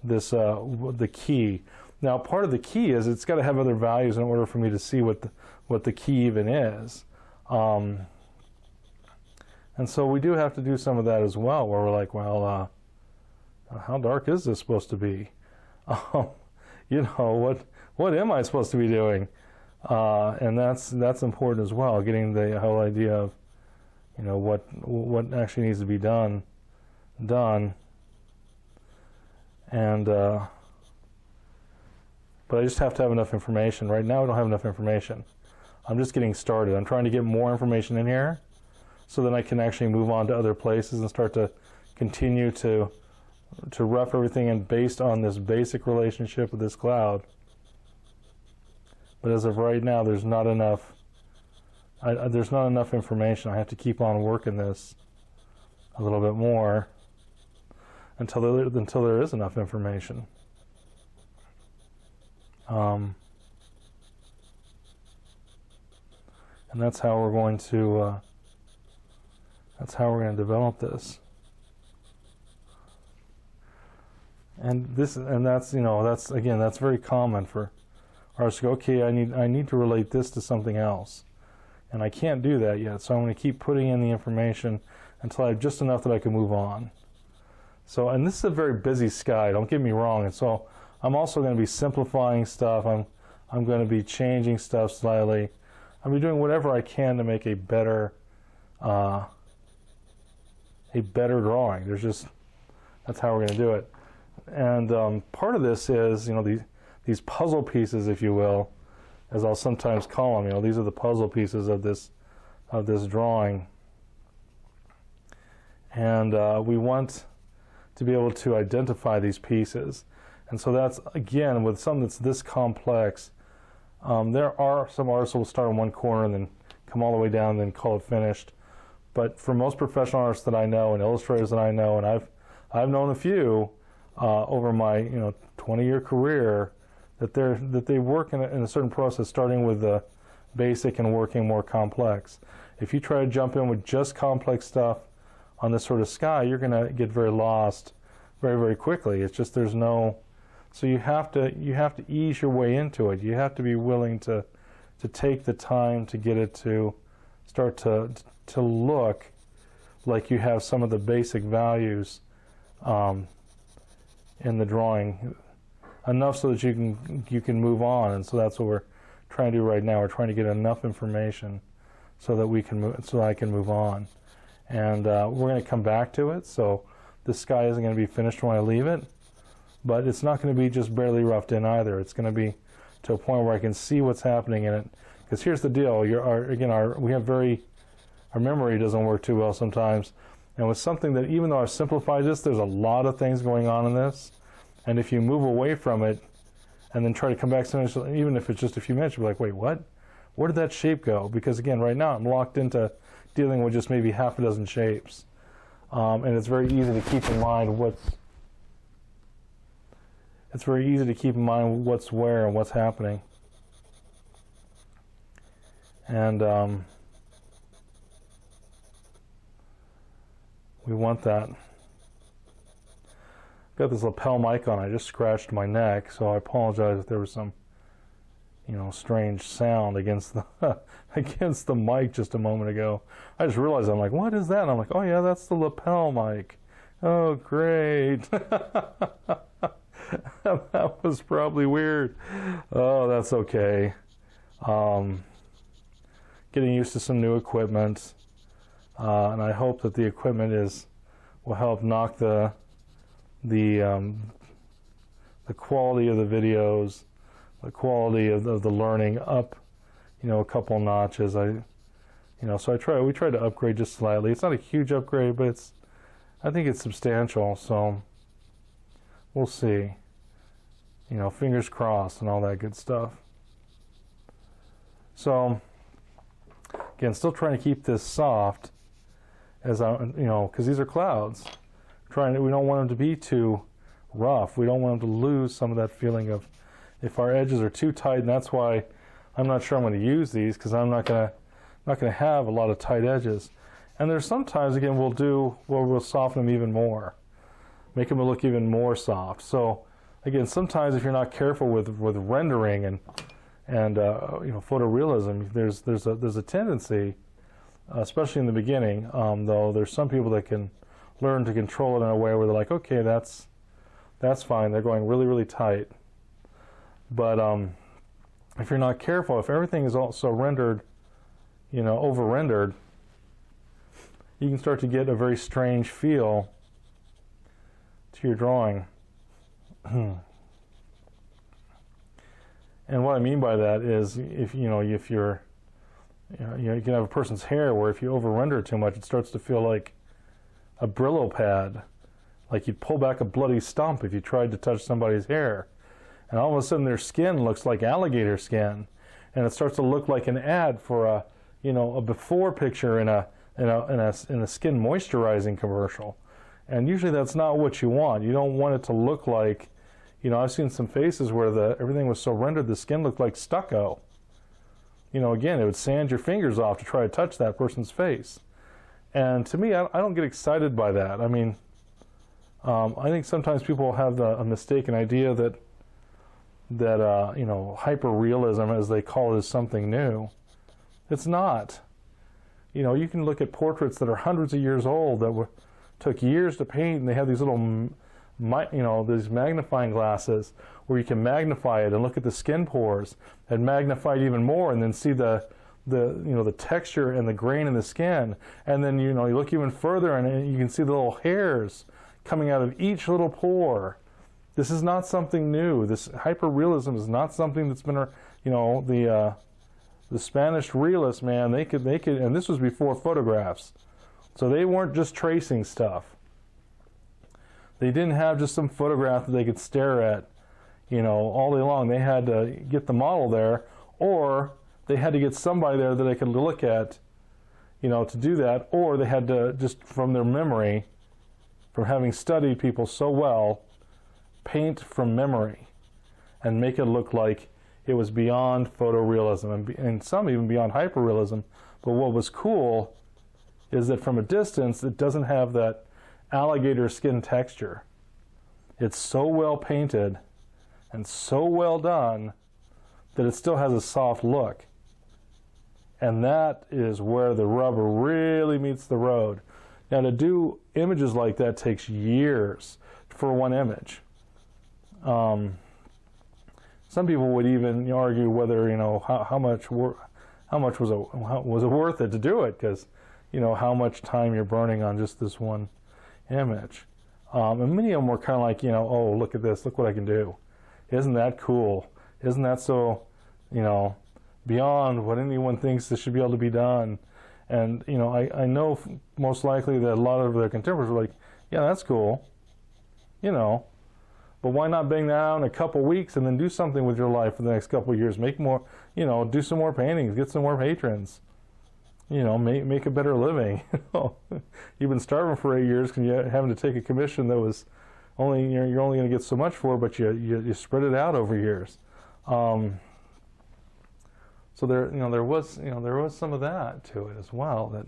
this the key. Now, part of the key is it's got to have other values in order for me to see what the key even is. And so we do have to do some of that as well, where we're like, well, how dark is this supposed to be? What am I supposed to be doing? And that's important as well, getting the whole idea of, what actually needs to be done. And but I just have to have enough information. Right now I don't have enough information. I'm just getting started. I'm trying to get more information in here, so then I can actually move on to other places and start to continue to rough everything in based on this basic relationship with this cloud. But as of right now, there's not enough. There's not enough information. I have to keep on working this a little bit more until there is enough information. And that's how we're going to develop this. And that's very common for artists to go, okay, I need to relate this to something else, and I can't do that yet, so I'm going to keep putting in the information until I have just enough that I can move on. So, and this is a very busy sky, don't get me wrong, and so I'm also going to be simplifying stuff. I'm going to be changing stuff slightly. I'll be doing whatever I can to make a better drawing. That's how we're going to do it. And part of this is, these puzzle pieces, if you will, as I'll sometimes call them. These are the puzzle pieces of this drawing. And we want to be able to identify these pieces. And so that's, again, with something that's this complex, there are some artists who will start in one corner and then come all the way down and then call it finished. But for most professional artists that I know and illustrators that I know, and I've known a few over my 20-year career, that they work in a certain process, starting with the basic and working more complex. If you try to jump in with just complex stuff on this sort of sky, you're going to get very lost very, very quickly. It's just there's no. So you have to ease your way into it. You have to be willing to take the time to get it to start to look like you have some of the basic values in the drawing, enough so that you can move on. And so that's what we're trying to do right now. We're trying to get enough information so that I can move on. And we're going to come back to it, so this sky isn't going to be finished when I leave it, but it's not going to be just barely roughed in either. It's going to be to a point where I can see what's happening in it. Because here's the deal, our memory doesn't work too well sometimes. And with something that, even though I've simplified this, there's a lot of things going on in this. And if you move away from it and then try to come back, even if it's just a few minutes, you'll be like, wait, what? Where did that shape go? Because again, right now I'm locked into dealing with just maybe half a dozen shapes. And it's very easy to keep in mind what's where and what's happening. And we want that. Got this lapel mic on. I just scratched my neck, so I apologize if there was some, strange sound against the against the mic just a moment ago. I just realized, I'm like, what is that? And I'm like, oh yeah, that's the lapel mic. Oh, great. That was probably weird. Oh, that's okay. Getting used to some new equipment, and I hope that the equipment will help knock the quality of the videos, the quality of the learning up, a couple notches. So we try to upgrade just slightly. It's not a huge upgrade, but I think it's substantial. So we'll see. Fingers crossed and all that good stuff. So again, still trying to keep this soft, because these are clouds. We don't want them to be too rough. We don't want them to lose some of that feeling of if our edges are too tight, and that's why I'm not sure I'm going to use these, because I'm not going to have a lot of tight edges. And there's sometimes, again, we'll soften them even more, make them look even more soft. So again, sometimes if you're not careful with rendering and photorealism, there's a tendency, especially in the beginning, though there's some people that can learn to control it in a way where they're like, okay, that's fine. They're going really, really tight. But if you're not careful, if everything is also rendered, over-rendered, you can start to get a very strange feel to your drawing. And what I mean by that is, if you can have a person's hair where if you over-render it too much, it starts to feel like a Brillo pad, like you'd pull back a bloody stump if you tried to touch somebody's hair, and all of a sudden their skin looks like alligator skin, and it starts to look like an ad for a before picture in a skin moisturizing commercial. And usually that's not what you want. You don't want it to look like, I've seen some faces where everything was so rendered the skin looked like stucco. Again, it would sand your fingers off to try to touch that person's face. And to me, I don't get excited by that. I mean, I think sometimes people have a mistaken idea that hyper-realism, as they call it, is something new. It's not. You can look at portraits that are hundreds of years old that took years to paint, and they have these little, these magnifying glasses where you can magnify it and look at the skin pores and magnify it even more, and then see the texture and the grain in the skin, and then you look even further and you can see the little hairs coming out of each little pore. This is not something new. This hyper-realism is not something that's been, the Spanish realists, man, they could, and this was before photographs, so they weren't just tracing stuff. They didn't have just some photograph that they could stare at, all day long. They had to get the model there, or they had to get somebody there that they could look at, to do that, or they had to, just from their memory, from having studied people so well, paint from memory and make it look like it was beyond photorealism and some even beyond hyperrealism. But what was cool is that from a distance, it doesn't have that alligator skin texture. It's so well painted and so well done that it still has a soft look. And that is where the rubber really meets the road. Now, to do images like that takes years for one image. Some people would even argue whether, how much was it worth it to do it, because how much time you're burning on just this one image. And many of them were kind of like, oh, look at this, look what I can do. Isn't that cool? Isn't that so, beyond what anyone thinks this should be able to be done? And, I know most likely that a lot of their contemporaries were like, yeah, that's cool, but why not bang that out in a couple weeks and then do something with your life for the next couple of years? Make more, do some more paintings, get some more patrons, make a better living. You've been starving for 8 years because you're having to take a commission that was only, you're only going to get so much for, but you spread it out over years. So there was some of that to it as well, that,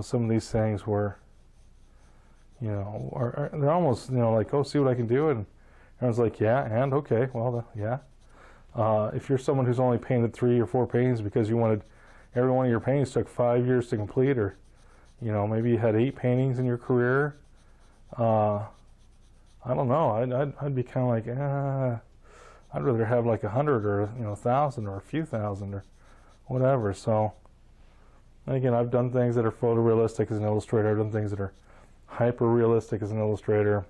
some of these things were, they're almost, like, oh, see what I can do, and everyone's like, yeah, and okay, well, yeah. If you're someone who's only painted 3 or 4 paintings because you wanted, every one of your paintings took 5 years to complete, or, maybe you had 8 paintings in your career, I don't know, I'd be kind of like, I'd rather have like 100 or 1,000 or a few thousand or whatever. So again, I've done things that are photorealistic as an illustrator. I've done things that are hyper realistic as an illustrator.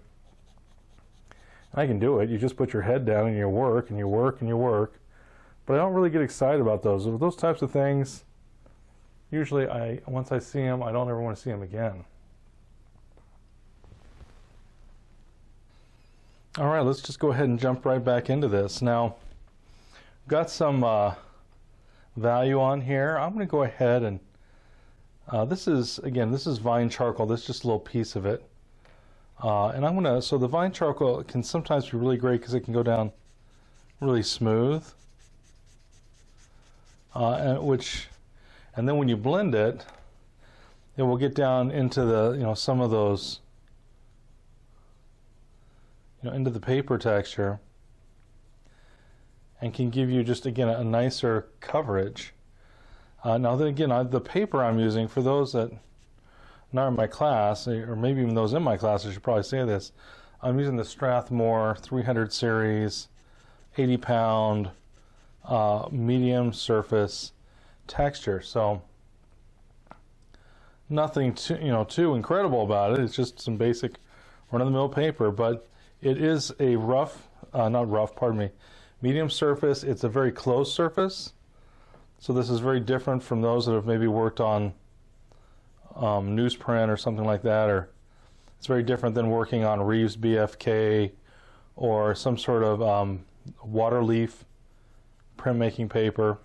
I can do it. You just put your head down and you work and you work and you work. But I don't really get excited about those. Those types of things, usually once I see them, I don't ever want to see them again. All right, let's just go ahead and jump right back into this. Now, got some value on here. I'm going to go ahead and, this is vine charcoal. This is just a little piece of it. And so the vine charcoal can sometimes be really great because it can go down really smooth. And then when you blend it, it will get down into the, some of those, into the paper texture, and can give you just, again, a nicer coverage. Now then again, the paper I'm using, for those that not in my class, or maybe even those in my class, I should probably say this, I'm using the Strathmore 300 series 80-pound medium surface texture. So nothing too incredible about it. It's just some basic run-of-the-mill paper, but it is a medium surface. It's a very close surface. So this is very different from those that have maybe worked on newsprint or something like that, or it's very different than working on Reeves BFK or some sort of water leaf printmaking paper,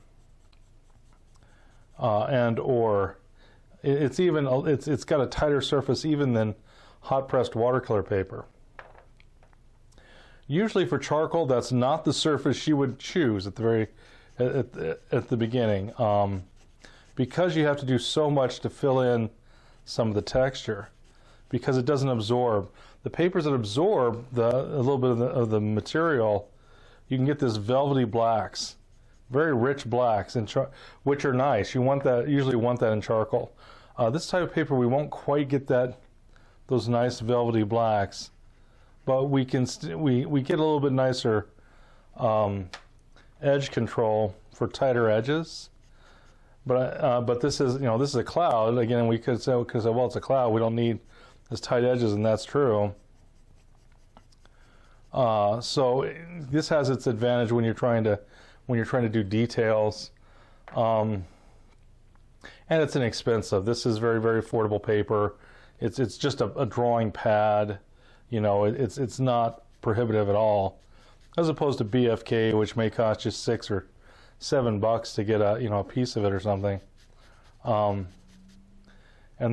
it's got a tighter surface even than hot pressed watercolor paper. Usually for charcoal, that's not the surface you would choose at the beginning, because you have to do so much to fill in some of the texture, because it doesn't absorb. The papers that absorb a little bit of the material, you can get this velvety blacks, very rich blacks, which are nice. You usually want that in charcoal. This type of paper, we won't quite get those nice velvety blacks, but we can we get a little bit nicer edge control for tighter edges. But this is this is a cloud. Again, we could say, because well, it's a cloud, we don't need as tight edges, and that's true. So this has its advantage when you're trying to do details, and it's inexpensive. This is very, very affordable paper. It's just a drawing pad. It's not prohibitive at all, as opposed to BFK, which may cost you $6 or $7 to get a piece of it or something. And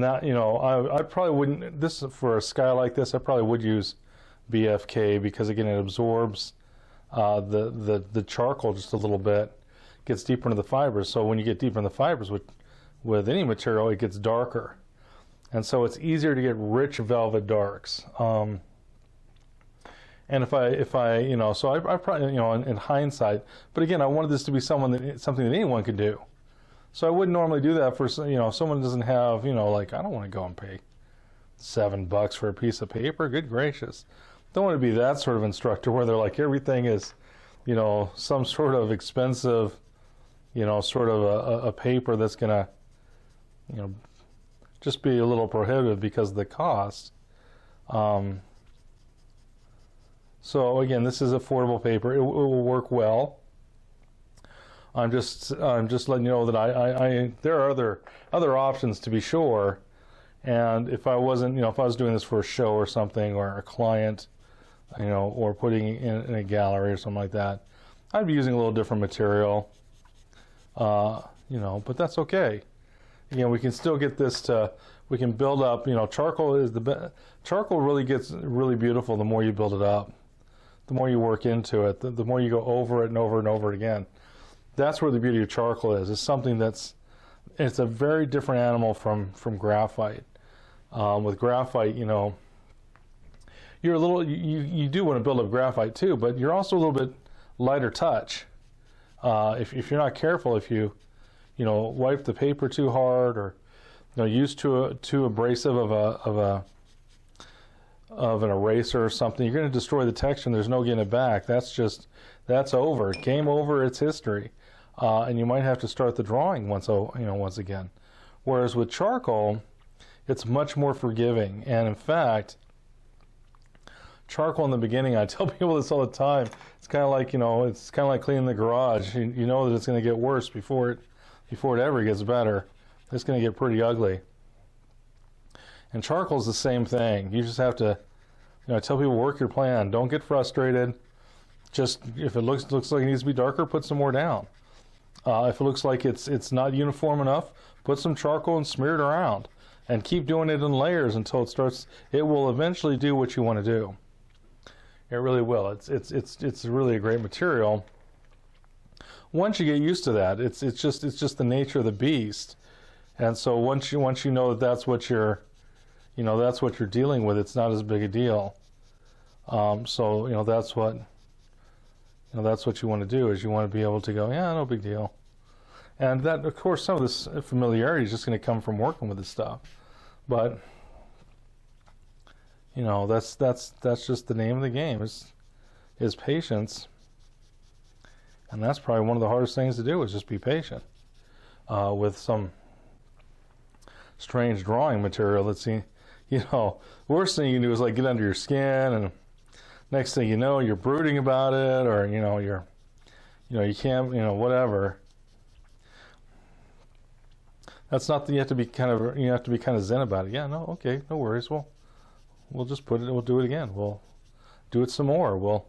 that I probably wouldn't. This for a sky like this, I probably would use BFK, because again, it absorbs the charcoal just a little bit, gets deeper into the fibers. So when you get deeper in the fibers with any material, it gets darker, and so it's easier to get rich velvet darks. And if I so I probably in hindsight, but again, I wanted this to be something that anyone could do. So I wouldn't normally do that for someone who doesn't have like, I don't want to go and pay $7 for a piece of paper. Good gracious. Don't want to be that sort of instructor where they're like, everything is, some sort of expensive, sort of a paper that's gonna, just be a little prohibitive because of the cost. So again, this is affordable paper. It will work well. I'm just letting you know that I there are other options, to be sure. And if I wasn't, if I was doing this for a show or something, or a client, or putting in a gallery or something like that, I'd be using a little different material. But that's okay. We can still get this to, we can build up, charcoal is the best. Charcoal really gets really beautiful the more you build it up, the more you work into it, the more you go over it and over and over again. That's where the beauty of charcoal is. It's something it's a very different animal from graphite. With graphite, you're a little, you do want to build up graphite too, but you're also a little bit lighter touch. If you're not careful, if you wipe the paper too hard, or use too abrasive of an eraser or something, you're going to destroy the texture, and there's no getting it back. That's over. Game over. It's history, and you might have to start the drawing once again. Whereas with charcoal, it's much more forgiving, and in fact, charcoal in the beginning, I tell people this all the time. It's kind of like cleaning the garage. You know that it's going to get worse before it ever gets better. It's going to get pretty ugly. And charcoal is the same thing. You just have to, I tell people, work your plan. Don't get frustrated. Just if it looks like it needs to be darker, put some more down. If it looks like it's not uniform enough, put some charcoal and smear it around, and keep doing it in layers until it starts. It will eventually do what you want to do. It really will. It's really a great material. Once you get used to that, it's just the nature of the beast. And so once you know that that's what you're dealing with, it's not as big a deal. So that's what you want to do, is you want to be able to go, yeah, no big deal. And that, of course, some of this familiarity is just going to come from working with this stuff. But that's just the name of the game, is patience. And that's probably one of the hardest things to do, is just be patient with some strange drawing material. Worst thing you can do is like get under your skin, and next thing you know, you're brooding about it, or you can't, whatever. That's not, you have to be kind of zen about it. Yeah, no, okay, no worries. We'll just we'll do it again. We'll do it some more. We'll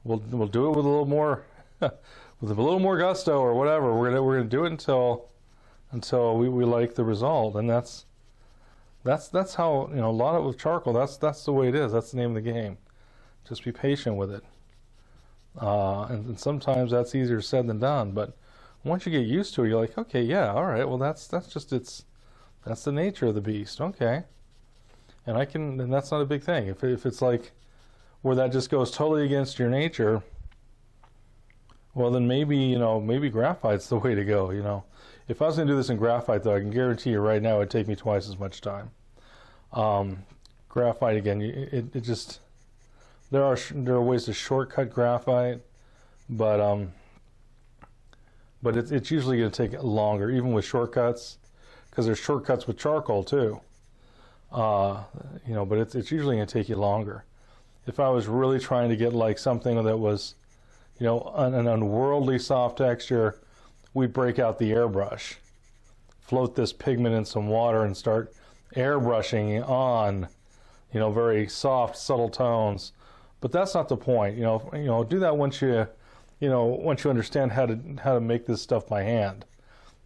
do it with a little more with a little more gusto, or whatever. We're gonna do it until we like the result. And that's how, a lot of it with charcoal, that's the way it is. That's the name of the game. Just be patient with it. And sometimes that's easier said than done, but once you get used to it, you're like, okay, yeah, all right, well, that's the nature of the beast. Okay. And that's not a big thing. If it's like where that just goes totally against your nature, well, then maybe graphite's the way to go. If I was going to do this in graphite, though, I can guarantee you right now it'd take me twice as much time. Graphite, again, there are ways to shortcut graphite, but it's usually going to take longer, even with shortcuts, because there's shortcuts with charcoal too. But it's usually going to take you longer. If I was really trying to get like something that was, an unworldly soft texture, we'd break out the airbrush, float this pigment in some water, and start airbrushing on, very soft, subtle tones. But that's not the point. Do that once you understand how to make this stuff by hand.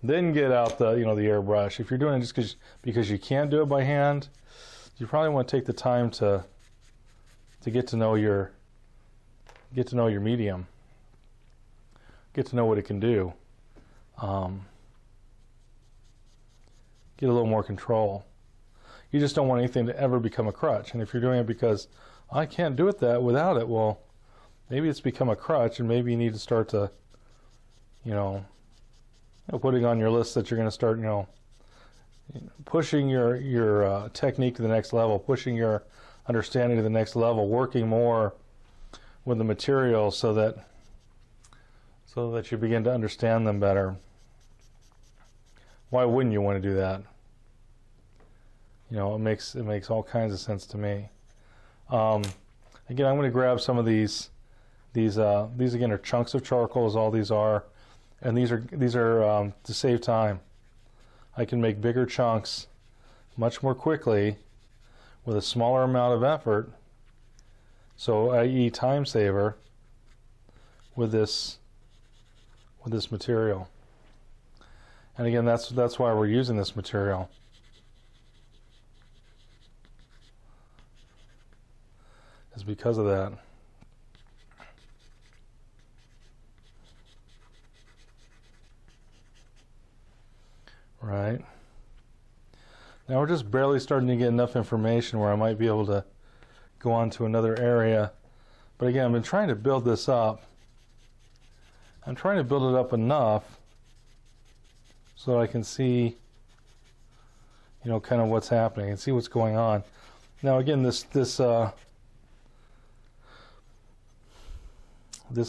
Then get out the airbrush. If you're doing it just because you can't do it by hand, you probably want to take the time to get to know your medium. Get to know what it can do. Get a little more control. You just don't want anything to ever become a crutch. And if you're doing it because I can't do it without it, well, maybe it's become a crutch, and maybe you need to start to, putting on your list that you're going to start, pushing your technique to the next level, pushing your understanding to the next level, working more with the material so that you begin to understand them better. Why wouldn't you want to do that? You know, it makes all kinds of sense to me. Again, I'm going to grab some of these. These again are chunks of charcoal, as all these are, and these are to save time. I can make bigger chunks much more quickly with a smaller amount of effort. So, i.e., time saver with this material. And again, that's why we're using this material. Is because of that. Right. Now we're just barely starting to get enough information where I might be able to go on to another area. But again, I've been trying to build this up. I'm trying to build it up enough so that I can see, you know, kind of what's happening and see what's going on. Now again, this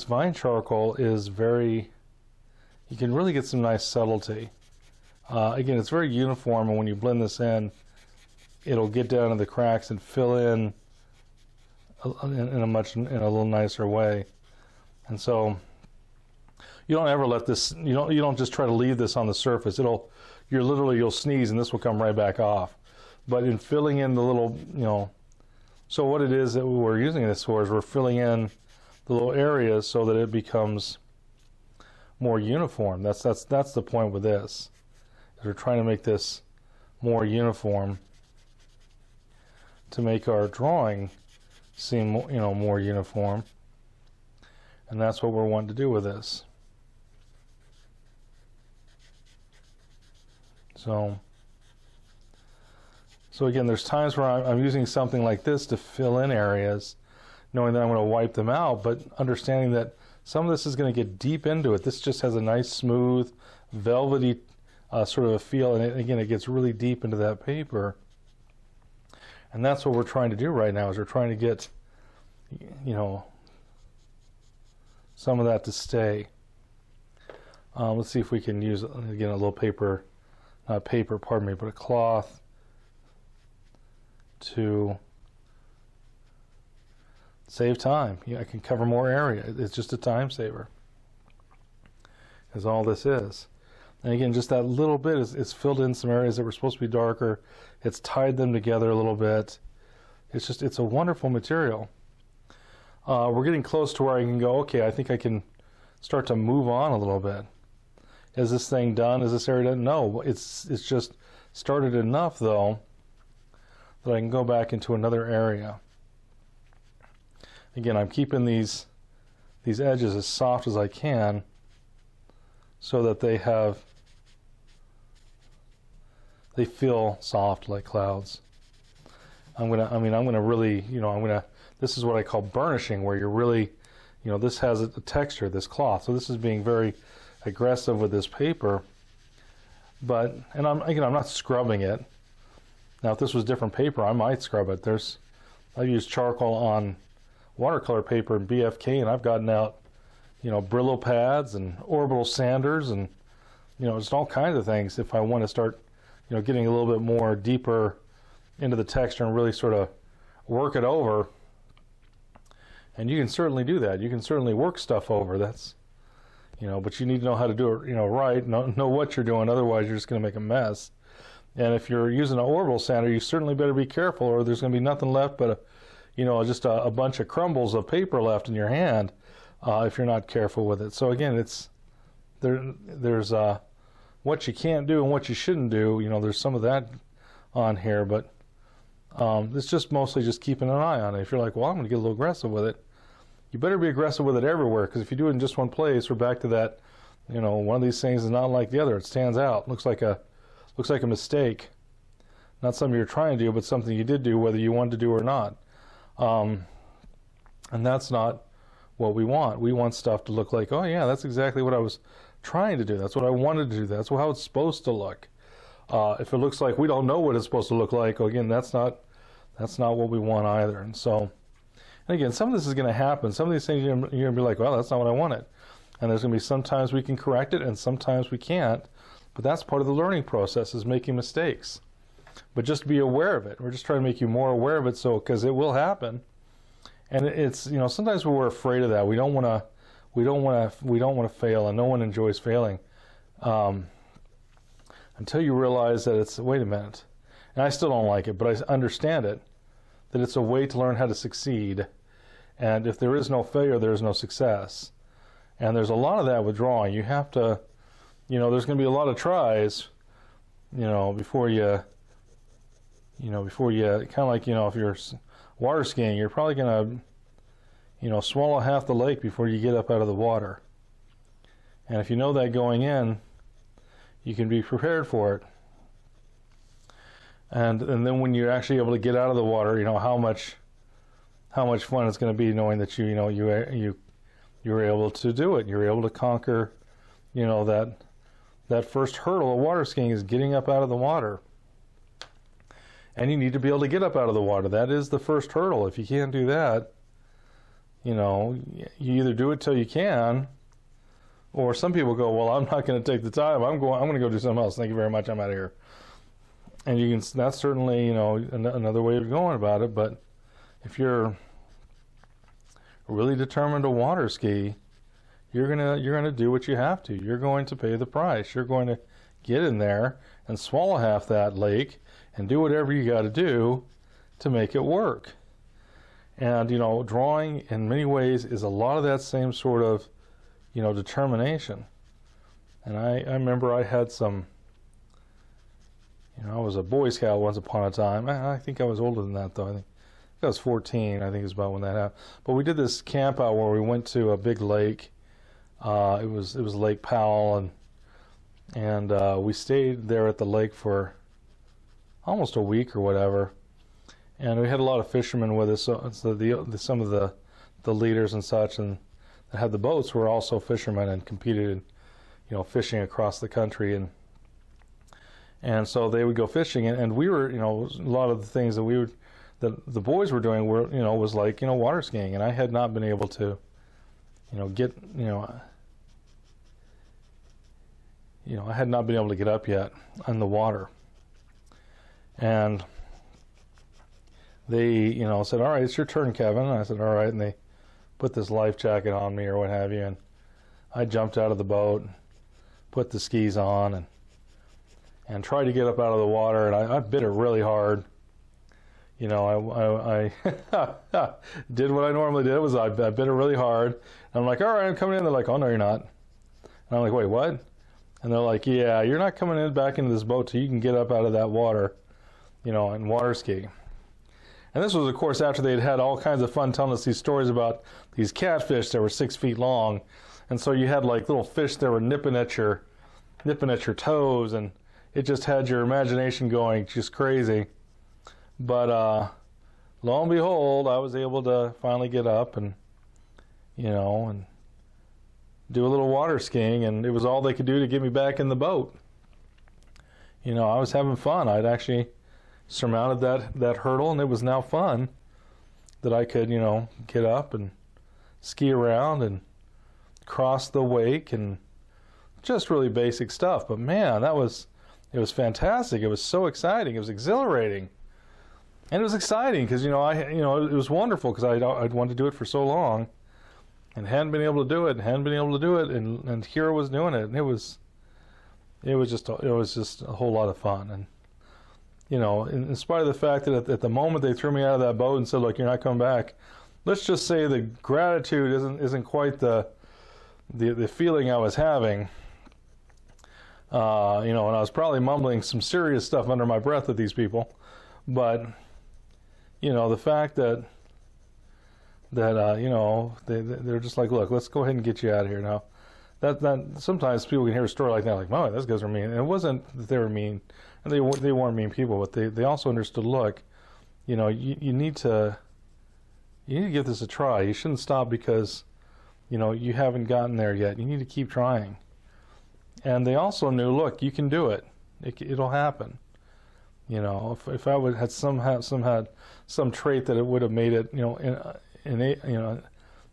vine charcoal is very, you can really get some nice subtlety. Again, it's very uniform, and when you blend this in, it'll get down to the cracks and fill in in a little nicer way. And so you don't ever let this, you don't just try to leave this on the surface. You'll sneeze and this will come right back off. But in filling in the little, you know, so what it is that we're using this for is we're filling in the little areas so that it becomes more uniform. That's the point with this. We're trying to make this more uniform to make our drawing seem, you know, more uniform. And that's what we're wanting to do with this. So again, there's times where I'm using something like this to fill in areas, knowing that I'm going to wipe them out, but understanding that some of this is going to get deep into it. This just has a nice, smooth, velvety sort of a feel, and again, it gets really deep into that paper. And that's what we're trying to do right now, is we're trying to get, you know, some of that to stay. Let's see if we can use, again, a little paper, not paper, pardon me, but a cloth to save time. I can cover more area. It's just a time saver, is all this is. And again, just that little bit is filled in some areas that were supposed to be darker. It's tied them together a little bit. It's a wonderful material. We're getting close to where I can go, okay, I think I can start to move on a little bit. Is this thing done? Is this area done? No, it's just started enough, though, that I can go back into another area. Again, I'm keeping these edges as soft as I can so that they feel soft like clouds. I'm gonna really, you know, this is what I call burnishing, where you're really, you know, this has a texture, this cloth. So this is being very aggressive with this paper. And I'm not scrubbing it. Now, if this was different paper, I might scrub it. I've used charcoal on watercolor paper and BFK, and I've gotten out, you know, Brillo pads and orbital sanders and, you know, just all kinds of things if I want to start, you know, getting a little bit more deeper into the texture and really sort of work it over. And you can certainly do that. You can certainly work stuff over. That's, you know, but you need to know how to do it, you know, right, know what you're doing, otherwise you're just going to make a mess. And if you're using an orbital sander, you certainly better be careful, or there's going to be nothing left but just a bunch of crumbles of paper left in your hand if you're not careful with it. So again, there's what you can't do and what you shouldn't do. You know, there's some of that on here, but it's just mostly just keeping an eye on it. If you're like, well, I'm going to get a little aggressive with it, you better be aggressive with it everywhere, because if you do it in just one place, we're back to that, you know, one of these things is not like the other. It stands out. Looks like a mistake. Not something you're trying to do, but something you did do, whether you wanted to do or not. And that's not what we want. We want stuff to look like, oh yeah, that's exactly what I was trying to do. That's what I wanted to do. That's how it's supposed to look. If it looks like we don't know what it's supposed to look like, again, that's not what we want either. And so, and again, some of this is going to happen. Some of these things you're going to be like, well, that's not what I wanted. And there's going to be sometimes we can correct it and sometimes we can't. But that's part of the learning process, is making mistakes. but just be aware of it. We're just trying to make you more aware of it, so because it will happen. And it's, you know, sometimes we're afraid of that. We don't want to fail, and no one enjoys failing until you realize that it's, wait a minute, and I still don't like it, but I understand it, that it's a way to learn how to succeed. And if there is no failure, there is no success. And there's a lot of that with drawing. You have to, you know, there's going to be a lot of tries, you know, before you kind of like, you know, if you're water skiing, you're probably going to, you know, swallow half the lake before you get up out of the water. And if you know that going in, you can be prepared for it. And then when you're actually able to get out of the water, you know how much fun it's going to be knowing that you were able to do it. You're able to conquer, you know, that first hurdle of water skiing is getting up out of the water. And you need to be able to get up out of the water. That is the first hurdle. If you can't do that, you know, you either do it till you can, or some people go, well, I'm not going to take the time. I'm going to go do something else. Thank you very much. I'm out of here. And you can. That's certainly, you know, another way of going about it. But if you're really determined to water ski, you're gonna do what you have to. You're going to pay the price. You're going to get in there and swallow half that lake and do whatever you got to do to make it work. And, you know, drawing in many ways is a lot of that same sort of, you know, determination. And I remember I had some, you know, I was a Boy Scout once upon a time. I think I was older than that, though. I think I was 14, I think is about when that happened. But we did this camp out where we went to a big lake. It was Lake Powell, and we stayed there at the lake for almost a week or whatever. And we had a lot of fishermen with us. So some of the leaders and such, and that had the boats were also fishermen and competed in, you know, fishing across the country. And so they would go fishing, and we were, you know, a lot of the things that the boys were doing were, you know, was like, you know, water skiing, and I had not been able to, you know, I had not been able to get up yet on the water. And they, you know, said, all right, it's your turn, Kevin. And I said, all right. And they put this life jacket on me or what have you. And I jumped out of the boat, put the skis on, and tried to get up out of the water. And I bit it really hard. You know, I did what I normally did. I bit it really hard. And I'm like, all right, I'm coming in. They're like, oh, no, you're not. And I'm like, wait, what? And they're like, yeah, you're not coming back into this boat till you can get up out of that water, you know, and water ski. And this was, of course, after they'd had all kinds of fun telling us these stories about these catfish that were 6 feet long. And so you had like little fish that were nipping at your toes, and it just had your imagination going just crazy. But lo and behold, I was able to finally get up and, you know, and do a little water skiing, and it was all they could do to get me back in the boat. You know, I was having fun. I'd actually surmounted that hurdle, and it was now fun that I could, you know, get up and ski around and cross the wake, and just really basic stuff. But man, it was fantastic. It was so exciting. It was exhilarating. And it was exciting because, you know, it was wonderful because I'd wanted to do it for so long and hadn't been able to do it, and here I was doing it, and it was just a whole lot of fun. And, you know, in spite of the fact that at the moment they threw me out of that boat and said, look, you're not coming back, let's just say the gratitude isn't quite the feeling I was having. You know, and I was probably mumbling some serious stuff under my breath with these people, but, you know, the fact that you know, they're just like, look, let's go ahead and get you out of here now. That sometimes people can hear a story like that, like, wow, those guys are mean. And it wasn't that they were mean, and they weren't mean people, but they also understood, look, you know, you need to give this a try. You shouldn't stop because, you know, you haven't gotten there yet. You need to keep trying. And they also knew, look, you can do it. It'll happen. You know, if I would had some trait that it would have made it, you know, you know,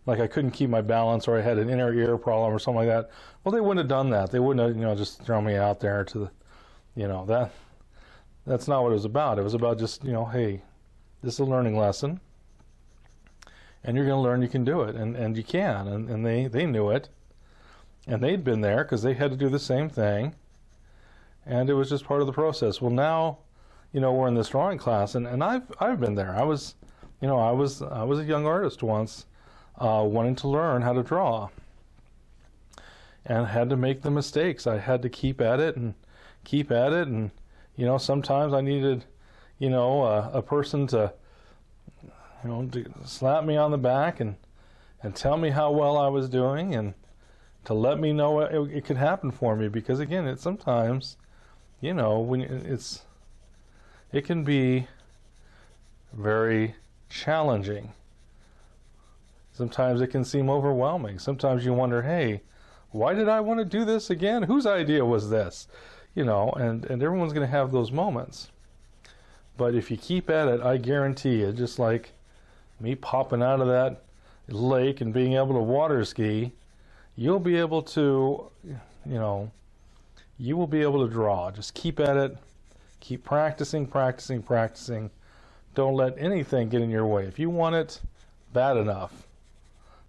like I couldn't keep my balance, or I had an inner ear problem or something like that, well, they wouldn't have done that. They wouldn't have, you know, just thrown me out there to the, you know, That's not what it was about. It was about just, hey, this is a learning lesson, and you're going to learn you can do it, and you can, and they knew it, and they'd been there because they had to do the same thing, and it was just part of the process. Well, now, we're in this drawing class, and I've been there. I was a young artist once, wanting to learn how to draw, and had to make the mistakes. I had to keep at it, and sometimes I needed, a person to, to slap me on the back and tell me how well I was doing, and to let me know it could happen for me. Because again, it sometimes, when it can be very challenging. Sometimes it can seem overwhelming. Sometimes you wonder, hey, why did I want to do this again? Whose idea was this? And everyone's going to have those moments. But if you keep at it, I guarantee you, just like me popping out of that lake and being able to water ski, you'll be able to, you will be able to draw. Just keep at it. Keep practicing. Don't let anything get in your way. If you want it bad enough,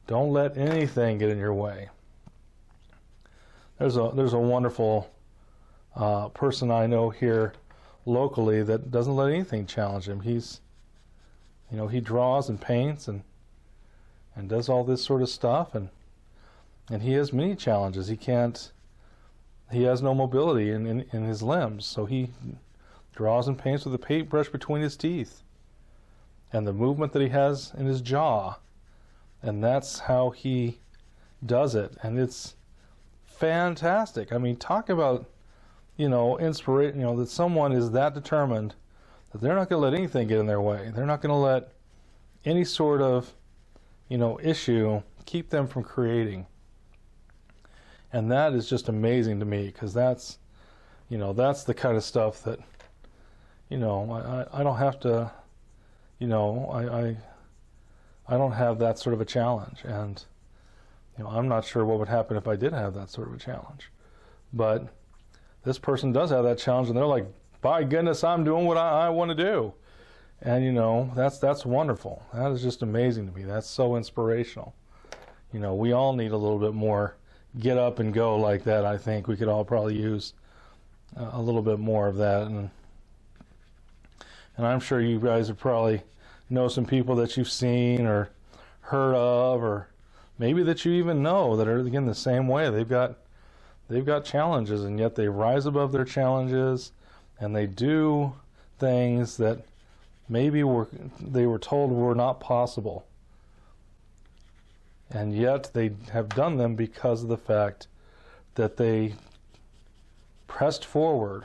don't let anything get in your way. There's a wonderful person I know here locally that doesn't let anything challenge him. He's, he draws and paints and does all this sort of stuff, and he has many challenges. He has no mobility in his limbs, so he draws and paints with a paintbrush between his teeth, and the movement that he has in his jaw, and that's how he does it, and it's fantastic. I mean, talk about, inspiration, that someone is that determined that they're not going to let anything get in their way. They're not going to let any sort of, issue keep them from creating. And that is just amazing to me, because that's the kind of stuff that, I don't have to, I don't have that sort of a challenge. And, I'm not sure what would happen if I did have that sort of a challenge. But this person does have that challenge, and they're like, by goodness, I'm doing what I want to do. And, that's wonderful. That is just amazing to me. That's so inspirational. We all need a little bit more get up and go like that. I think we could all probably use a little bit more of that. And I'm sure you guys have probably know some people that you've seen or heard of, or maybe that you even know, that are, again, the same way. They've got challenges, and yet they rise above their challenges, and they do things that maybe they were told were not possible. And yet they have done them because of the fact that they pressed forward.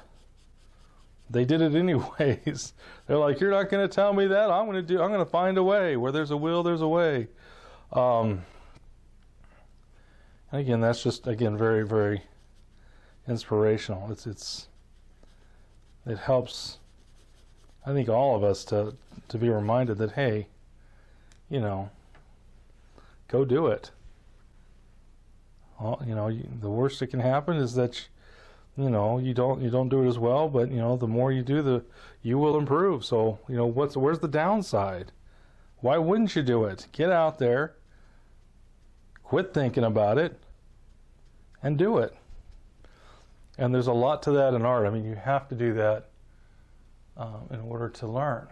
They did it anyways. They're like, you're not going to tell me that. I'm going to find a way. Where there's a will, there's a way. And again, that's just, very, very inspirational. It helps, I think, all of us to be reminded that, hey, go do it. Well, the worst that can happen is that you don't do it as well, but the more you do, you will improve. So where's the downside? Why wouldn't you do it? Get out there, quit thinking about it, and do it. And there's a lot to that in art. I mean, you have to do that in order to learn.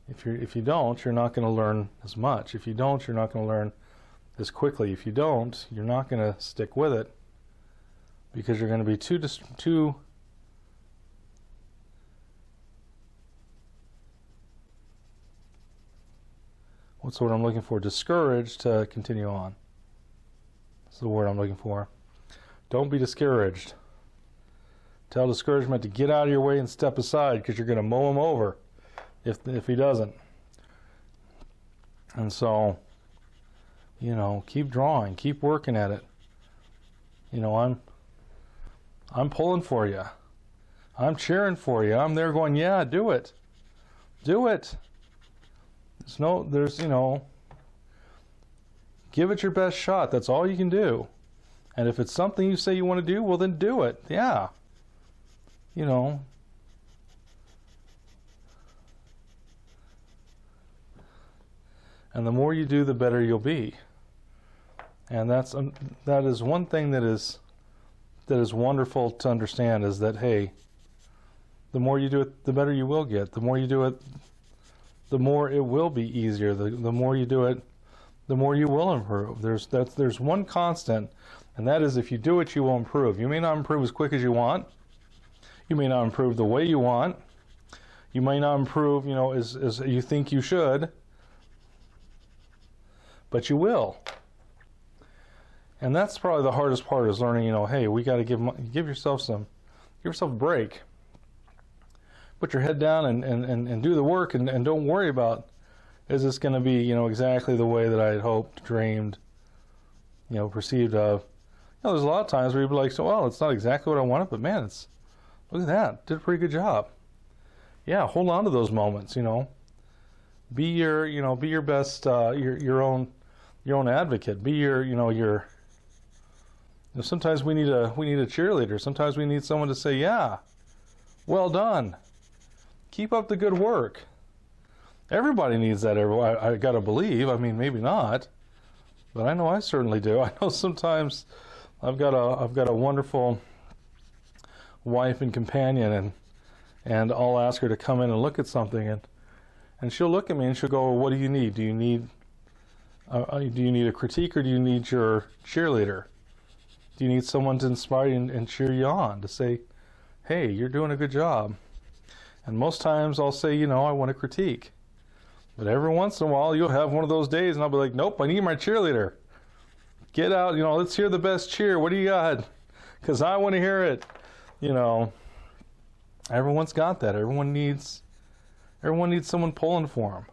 If you don't, you're not going to learn as much. If you don't, you're not going to learn as quickly. If you don't, you're not going to stick with it, because you're going to be too what's the word I'm looking for? Discouraged to continue on. That's the word I'm looking for. Don't be discouraged. Tell discouragement to get out of your way and step aside, because you're going to mow him over if he doesn't. And so, keep drawing, keep working at it. I'm pulling for you. I'm cheering for you. I'm there going, yeah, do it. Do it. Give it your best shot. That's all you can do. And if it's something you say you want to do, well, then do it. Yeah. And the more you do, the better you'll be. And that is one thing that is wonderful to understand, is that, hey, the more you do it, the better you will get. The more you do it, the more it will be easier. The more you do it, the more you will improve. There's one constant, and that is, if you do it, you will improve. You may not improve as quick as you want. You may not improve the way you want. You may not improve, as you think you should, but you will. And that's probably the hardest part, is learning, hey, we got to give yourself a break. Put your head down and do the work, and don't worry about, is this going to be, exactly the way that I had hoped, dreamed, perceived of. There's a lot of times where you'd be like, so, well, it's not exactly what I wanted, but man, look at that, did a pretty good job. Yeah, hold on to those moments, Be your best, your own advocate. Be your sometimes we need a cheerleader. Sometimes we need someone to say, yeah, well done. Keep up the good work. Everybody needs that. I got to believe. I mean, maybe not, but I know I certainly do. I know sometimes I've got a wonderful wife and companion, and I'll ask her to come in and look at something, and she'll look at me and she'll go, well, what do you need? Do you need a critique, or do you need your cheerleader? Do you need someone to inspire you and cheer you on, to say, hey, you're doing a good job? And most times I'll say, I want a critique. But every once in a while you'll have one of those days and I'll be like, nope, I need my cheerleader. Get out, let's hear the best cheer. What do you got? Because I want to hear it. Everyone's got that. Everyone needs someone pulling for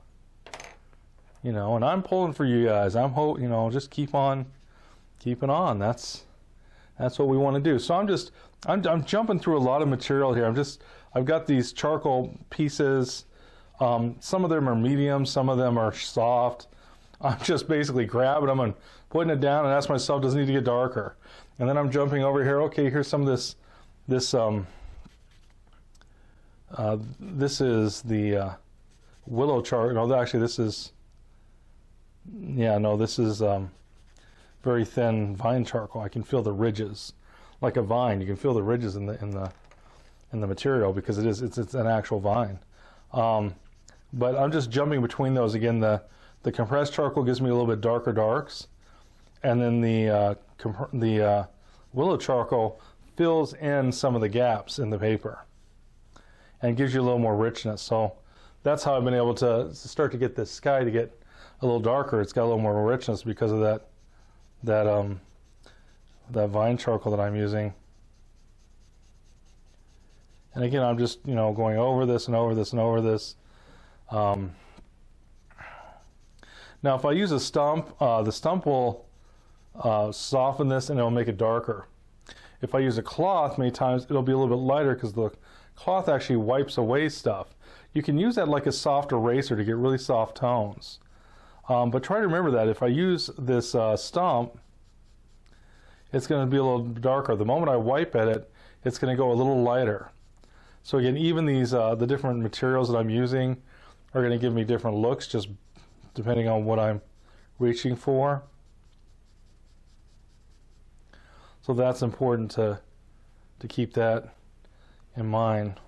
them. And I'm pulling for you guys. I'm just keep on keeping on. That's what we want to do. So I'm jumping through a lot of material here. I've got these charcoal pieces. Some of them are medium, some of them are soft. I'm just basically grabbing them and putting it down and ask myself, does it need to get darker? And then I'm jumping over here. Okay, here's some of this. This is the willow charcoal. No, actually, this is very thin vine charcoal. I can feel the ridges, like a vine. You can feel the ridges in the material, because it's an actual vine. But I'm just jumping between those. Again, the compressed charcoal gives me a little bit darker darks, and then the willow charcoal fills in some of the gaps in the paper and gives you a little more richness. So that's how I've been able to start to get this sky to get a little darker. It's got a little more richness because of that vine charcoal that I'm using. And again, I'm just going over this and over this and over this. Now, if I use a stump, the stump will soften this and it'll make it darker. If I use a cloth, many times it'll be a little bit lighter, because the cloth actually wipes away stuff. You can use that like a soft eraser to get really soft tones. But try to remember that if I use this stump, it's going to be a little darker. The moment I wipe at it, it's going to go a little lighter. So again, even these the different materials that I'm using are going to give me different looks, just depending on what I'm reaching for. So that's important to keep that in mind.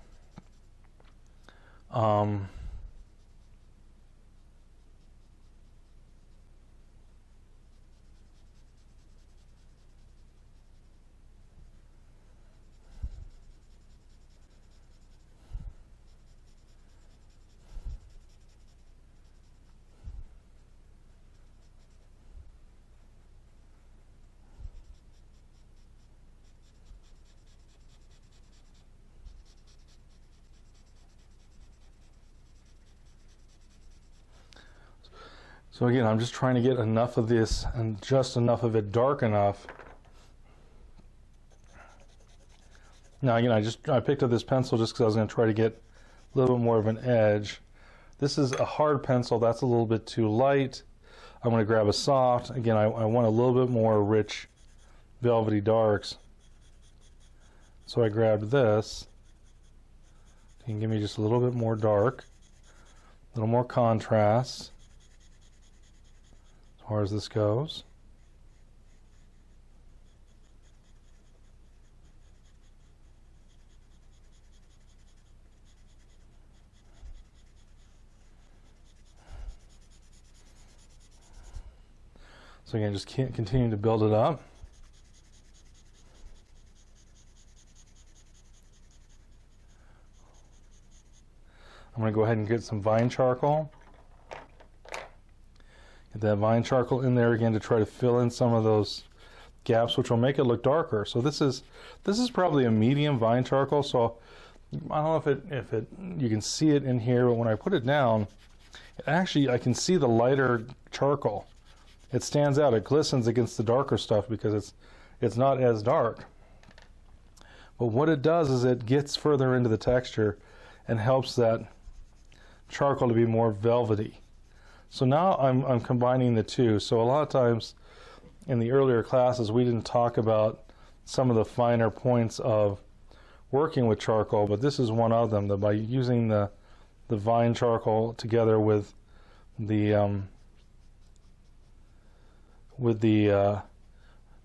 So again, I'm just trying to get enough of this and just enough of it dark enough. Now again, I picked up this pencil just because I was going to try to get a little bit more of an edge. This is a hard pencil. That's a little bit too light. I'm going to grab a soft. Again, I want a little bit more rich, velvety darks. So I grabbed this. You can give me just a little bit more dark, a little more contrast. as far as this goes. So again, just continue to build it up. I'm going to go ahead and get some vine charcoal. Get that vine charcoal in there again to try to fill in some of those gaps, which will make it look darker. So this is probably a medium vine charcoal. So I don't know if it you can see it in here, but when I put it down, actually I can see the lighter charcoal. It stands out. It glistens against the darker stuff because it's not as dark. But what it does is it gets further into the texture and helps that charcoal to be more velvety. So now I'm combining the two. So a lot of times in the earlier classes we didn't talk about some of the finer points of working with charcoal, but this is one of them. That by using the vine charcoal together with the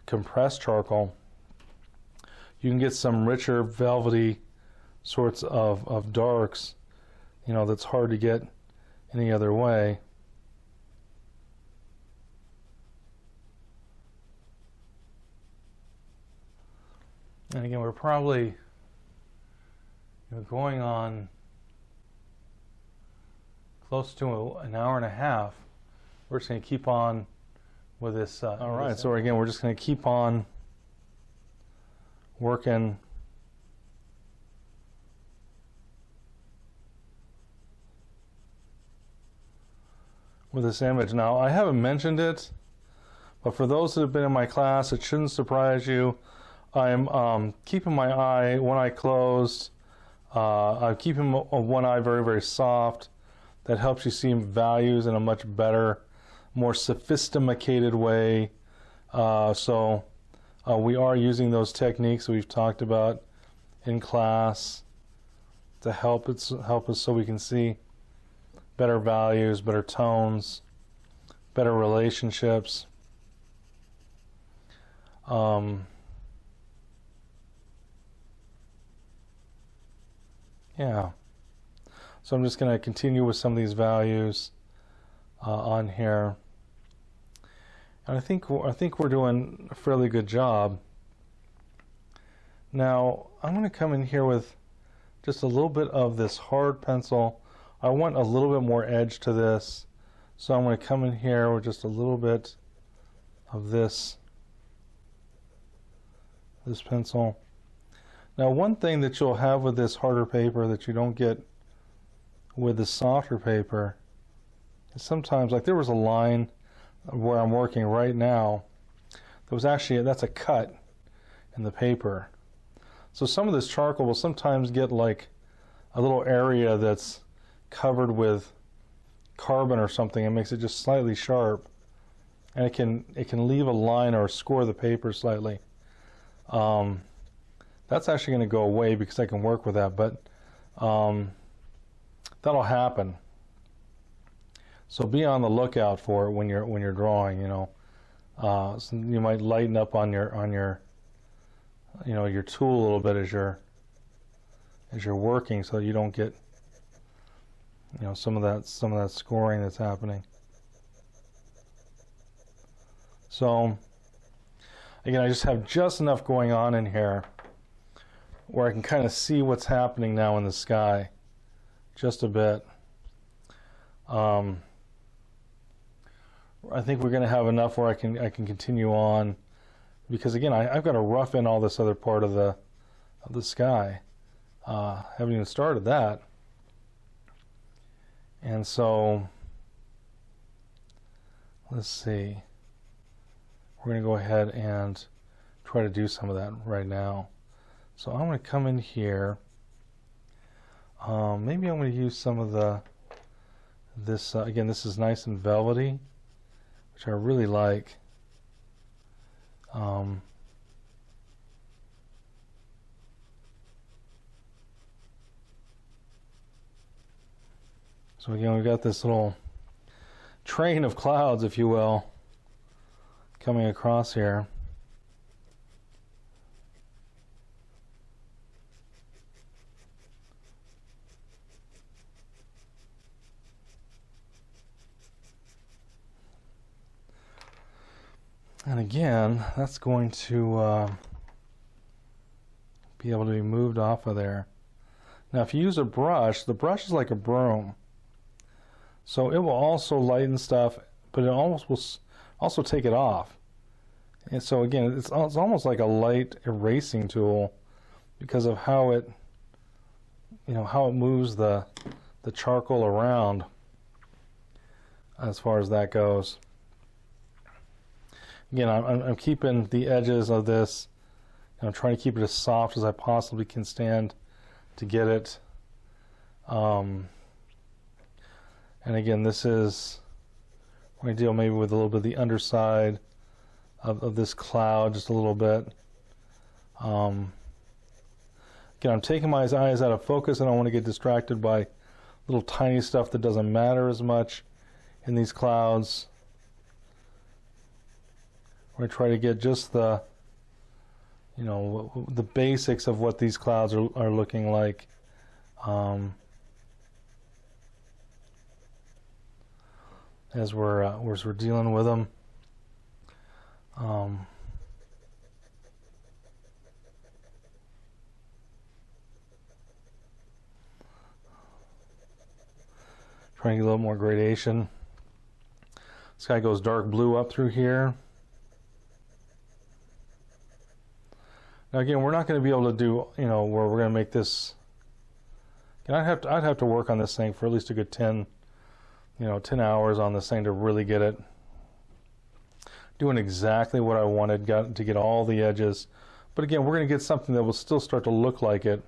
compressed charcoal, you can get some richer, velvety sorts of darks, you know, that's hard to get any other way. And again, we're probably going on close to an hour and a half. We're just going to keep on with this. All right, so again, we're just going to keep on working with this image. Now, I haven't mentioned it, but for those that have been in my class, it shouldn't surprise you. I'm keeping my eye, one eye closed. I'm keeping one eye very, very soft. That helps you see values in a much better, more sophisticated way. So we are using those techniques we've talked about in class to help us so we can see better values, better tones, better relationships. Yeah. So I'm just going to continue with some of these values on here. And I think we're doing a fairly good job. Now, I'm going to come in here with just a little bit of this hard pencil. I want a little bit more edge to this. So I'm going to come in here with just a little bit of this pencil. Now, one thing that you'll have with this harder paper that you don't get with the softer paper is sometimes, like there was a line where I'm working right now, there was actually, that's a cut in the paper. So some of this charcoal will sometimes get like a little area that's covered with carbon or something. It makes it just slightly sharp, and it can leave a line or score the paper slightly. That's actually going to go away because I can work with that, but that'll happen. So be on the lookout for it when you're drawing. You know, so you might lighten up on your your tool a little bit as you're working, so you don't get some of that scoring that's happening. So again, I just have just enough going on in here where I can kind of see what's happening now in the sky, just a bit. I think we're going to have enough where I can continue on, because again, I've got to rough in all this other part of the sky. Haven't even started that, and so let's see. We're going to go ahead and try to do some of that right now. So I'm going to come in here. Maybe I'm going to use some of this. Again, this is nice and velvety, which I really like. So again, we've got this little train of clouds, if you will, coming across here. And again, that's going to be able to be moved off of there. Now, if you use a brush, the brush is like a broom. So it will also lighten stuff, but it almost will also take it off. And so again, it's almost like a light erasing tool because of how it, how it moves the charcoal around as far as that goes. Again, I'm keeping the edges of this, I'm trying to keep it as soft as I possibly can stand to get it. And again, this is, we're going to deal maybe with a little bit of the underside of this cloud, just a little bit. Again, I'm taking my eyes out of focus. I don't want to get distracted by little tiny stuff that doesn't matter as much in these clouds. We're going to try to get just the, the basics of what these clouds are looking like. As we're dealing with them. Trying to get a little more gradation. This guy goes dark blue up through here. Now again, we're not going to be able to do, where we're going to make this. I'd have to work on this thing for at least a good 10 hours on this thing to really get it doing exactly what I wanted, to get all the edges. But again, we're going to get something that will still start to look like it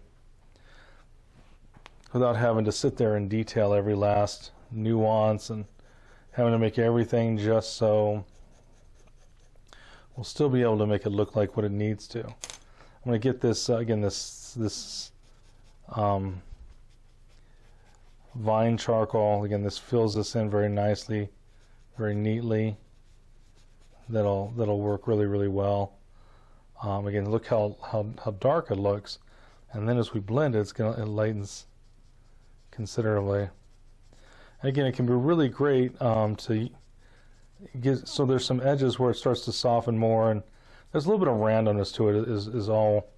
without having to sit there and detail every last nuance and having to make everything just so. We'll still be able to make it look like what it needs to. I'm going to get this, again, this vine charcoal. Again, this fills this in very nicely, very neatly. That'll work really, really well. Again, look how dark it looks, and then as we blend it, it lightens considerably. And again, it can be really great to get, so there's some edges where it starts to soften more, and there's a little bit of randomness to it. Is all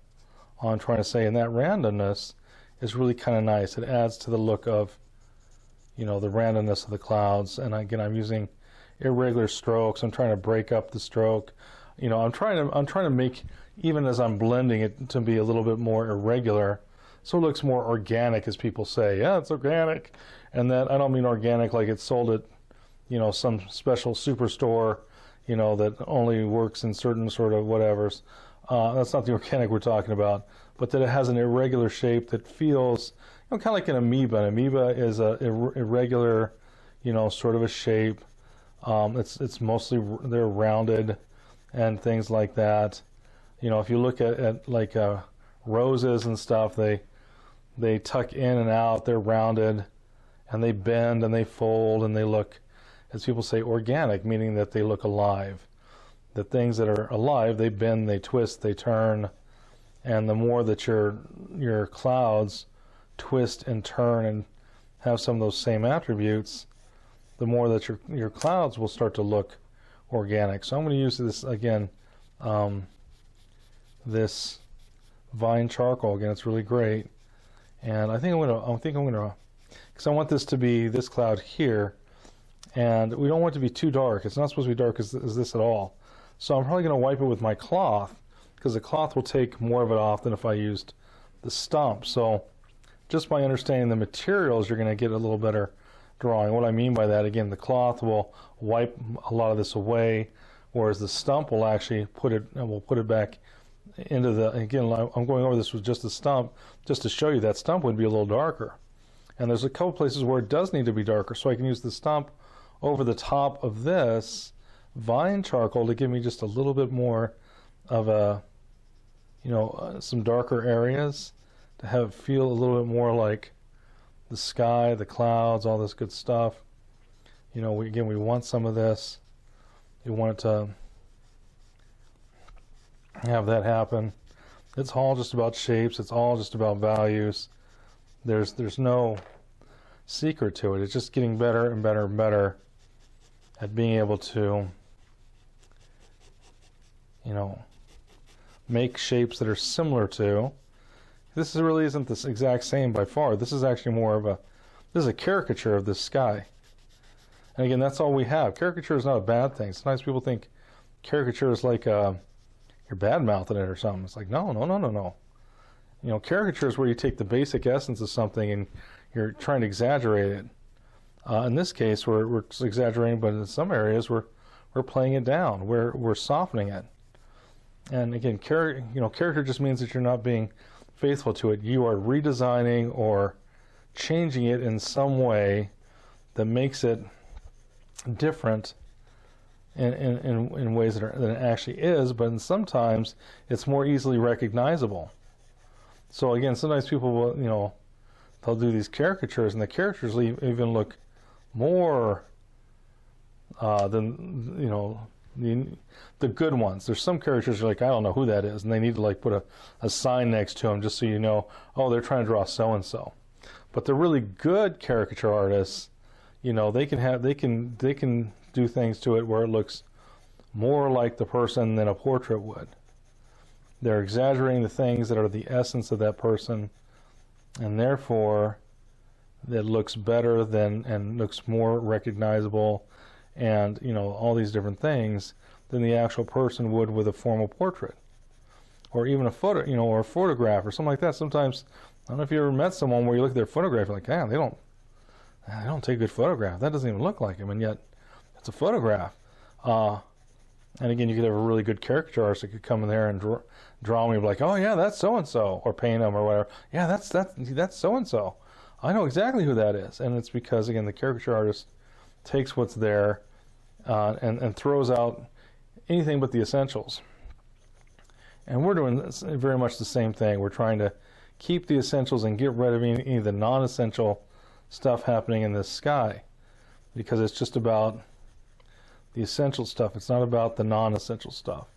I'm trying to say, and that randomness is really kind of nice. It adds to the look of, the randomness of the clouds. And again, I'm using irregular strokes. I'm trying to break up the stroke. I'm trying to make, even as I'm blending it, to be a little bit more irregular, so it looks more organic, as people say. Yeah, it's organic, and that I don't mean organic like it's sold at, some special superstore, that only works in certain sort of whatevers. That's not the organic we're talking about, but that it has an irregular shape that feels, kind of like an amoeba. An amoeba is a irregular, sort of a shape. It's mostly, they're rounded and things like that. If you look at like roses and stuff, they tuck in and out, they're rounded, and they bend and they fold, and they look, as people say, organic, meaning that they look alive. The things that are alive, they bend, they twist, they turn, and the more that your clouds twist and turn and have some of those same attributes, the more that your clouds will start to look organic. So I'm going to use this again, this vine charcoal again. It's really great, and I think I'm gonna, because I want this to be this cloud here, and we don't want it to be too dark. It's not supposed to be dark as this at all. So I'm probably going to wipe it with my cloth, because the cloth will take more of it off than if I used the stump. So just by understanding the materials, you're going to get a little better drawing. What I mean by that, again, the cloth will wipe a lot of this away, whereas the stump will actually put it back into the, again, I'm going over this with just the stump, just to show you that stump would be a little darker. And there's a couple places where it does need to be darker, so I can use the stump over the top of this vine charcoal to give me just a little bit more of a, some darker areas, to have it feel a little bit more like the sky, the clouds, all this good stuff. We want some of this. You want it to have that happen. It's all just about shapes. It's all just about values. There's no secret to it. It's just getting better and better and better at being able to, you know, make shapes that are similar to. This really isn't the exact same by far. This is actually more of this is a caricature of this sky. And again, that's all we have. Caricature is not a bad thing. Sometimes people think caricature is like you're bad-mouthing it or something. It's like, no. You know, caricature is where you take the basic essence of something and you're trying to exaggerate it. In this case, we're exaggerating, but in some areas we're playing it down. We're softening it. And again, character just means that you're not being faithful to it. You are redesigning or changing it in some way that makes it different in ways than it actually is, but sometimes it's more easily recognizable. So again, sometimes people will, you know, they'll do these caricatures, and the caricatures even look more than, you know, the good ones. There's some caricatures you're like, I don't know who that is, and they need to like put a sign next to them just so you know, oh, they're trying to draw so and so. But the really good caricature artists, you know, they can do things to it where it looks more like the person than a portrait would. They're exaggerating the things that are the essence of that person, and therefore it looks better than and looks more recognizable, and you know, all these different things than the actual person would with a formal portrait, or even a photo, you know, or a photograph or something like that. Sometimes, I don't know if you ever met someone where you look at their photograph, you're like, man, they don't take a good photograph. That doesn't even look like him, and yet it's a photograph. And again, you could have a really good caricature artist that could come in there and draw me, like, oh yeah, that's so and so, or paint them or whatever. Yeah, that's so and so. I know exactly who that is, and it's because again, the caricature artist takes what's there and throws out anything but the essentials. And we're doing very much the same thing. We're trying to keep the essentials and get rid of any of the non-essential stuff happening in this sky, because it's just about the essential stuff. It's not about the non-essential stuff.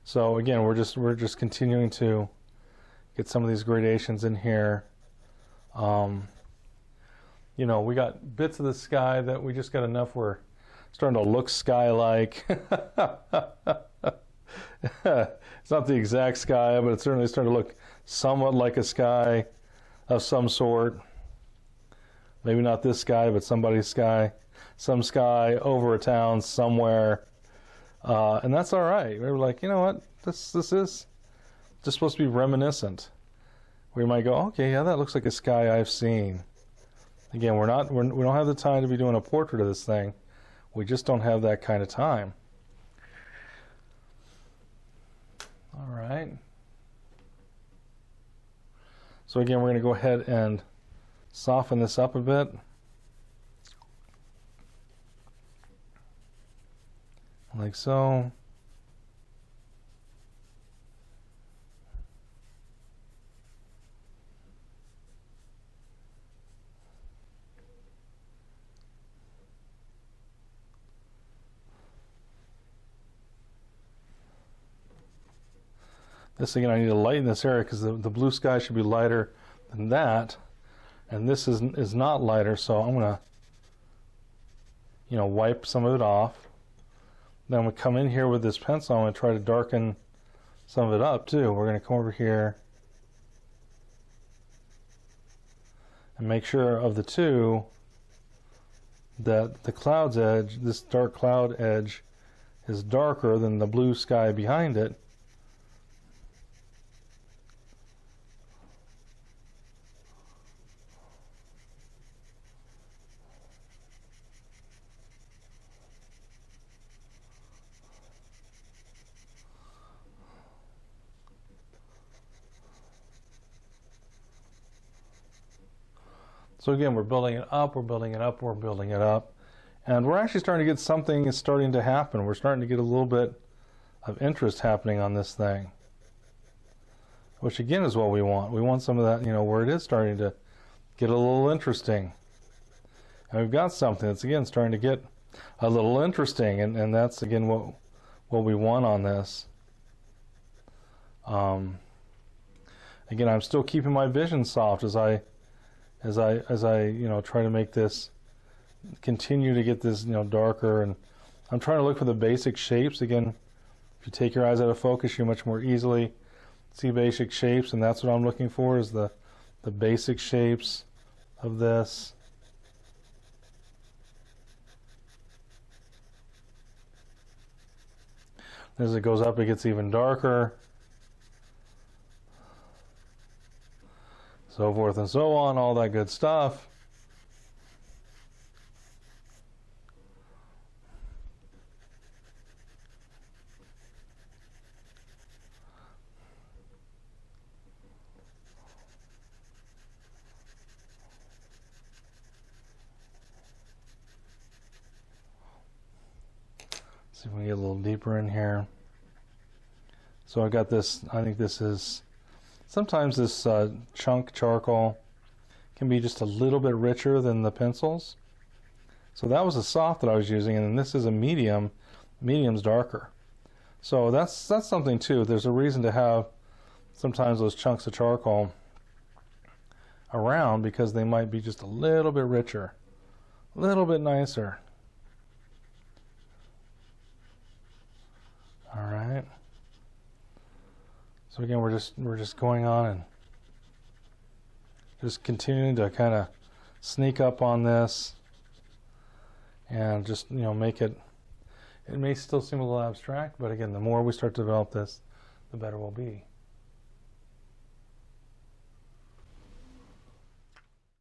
So again, we're just continuing to get some of these gradations in here. You know, we got bits of the sky that we just got enough we're starting to look sky-like. It's not the exact sky, but it's certainly starting to look somewhat like a sky of some sort. Maybe not this sky, but somebody's sky. Some sky over a town somewhere. And that's all right. We were like, you know what? This is just supposed to be reminiscent. We might go, okay, yeah, that looks like a sky I've seen. Again, we don't have the time to be doing a portrait of this thing. We just don't have that kind of time. All right. So again, we're going to go ahead and soften this up a bit. Like so. This again, I need to lighten this area because the blue sky should be lighter than that, and this is not lighter, so I'm gonna, you know, wipe some of it off. Then we come in here with this pencil. I'm gonna try to darken some of it up too. We're gonna come over here and make sure of the two that the cloud's edge, this dark cloud edge, is darker than the blue sky behind it. So again, we're building it up, we're building it up, we're building it up. And we're actually starting to get something is starting to happen. We're starting to get a little bit of interest happening on this thing, which again is what we want. We want some of that, you know, where it is starting to get a little interesting. And we've got something that's again starting to get a little interesting, and that's again what we want on this. Again, I'm still keeping my vision soft as I try to make this continue to get this darker, and I'm trying to look for the basic shapes. Again, if you take your eyes out of focus, you much more easily see basic shapes, and that's what I'm looking for, is the basic shapes of this. As it goes up, it gets even darker, so forth and so on, all that good stuff. See if we can get a little deeper in here. So I got this, I think this is, sometimes this chunk charcoal can be just a little bit richer than the pencils. So that was a soft that I was using, and then this is a medium. Medium's darker. So that's something too. There's a reason to have sometimes those chunks of charcoal around, because they might be just a little bit richer, a little bit nicer. All right. So again, we're just going on and just continuing to kind of sneak up on this, and just make it. It may still seem a little abstract, but again, the more we start to develop this, the better we'll be.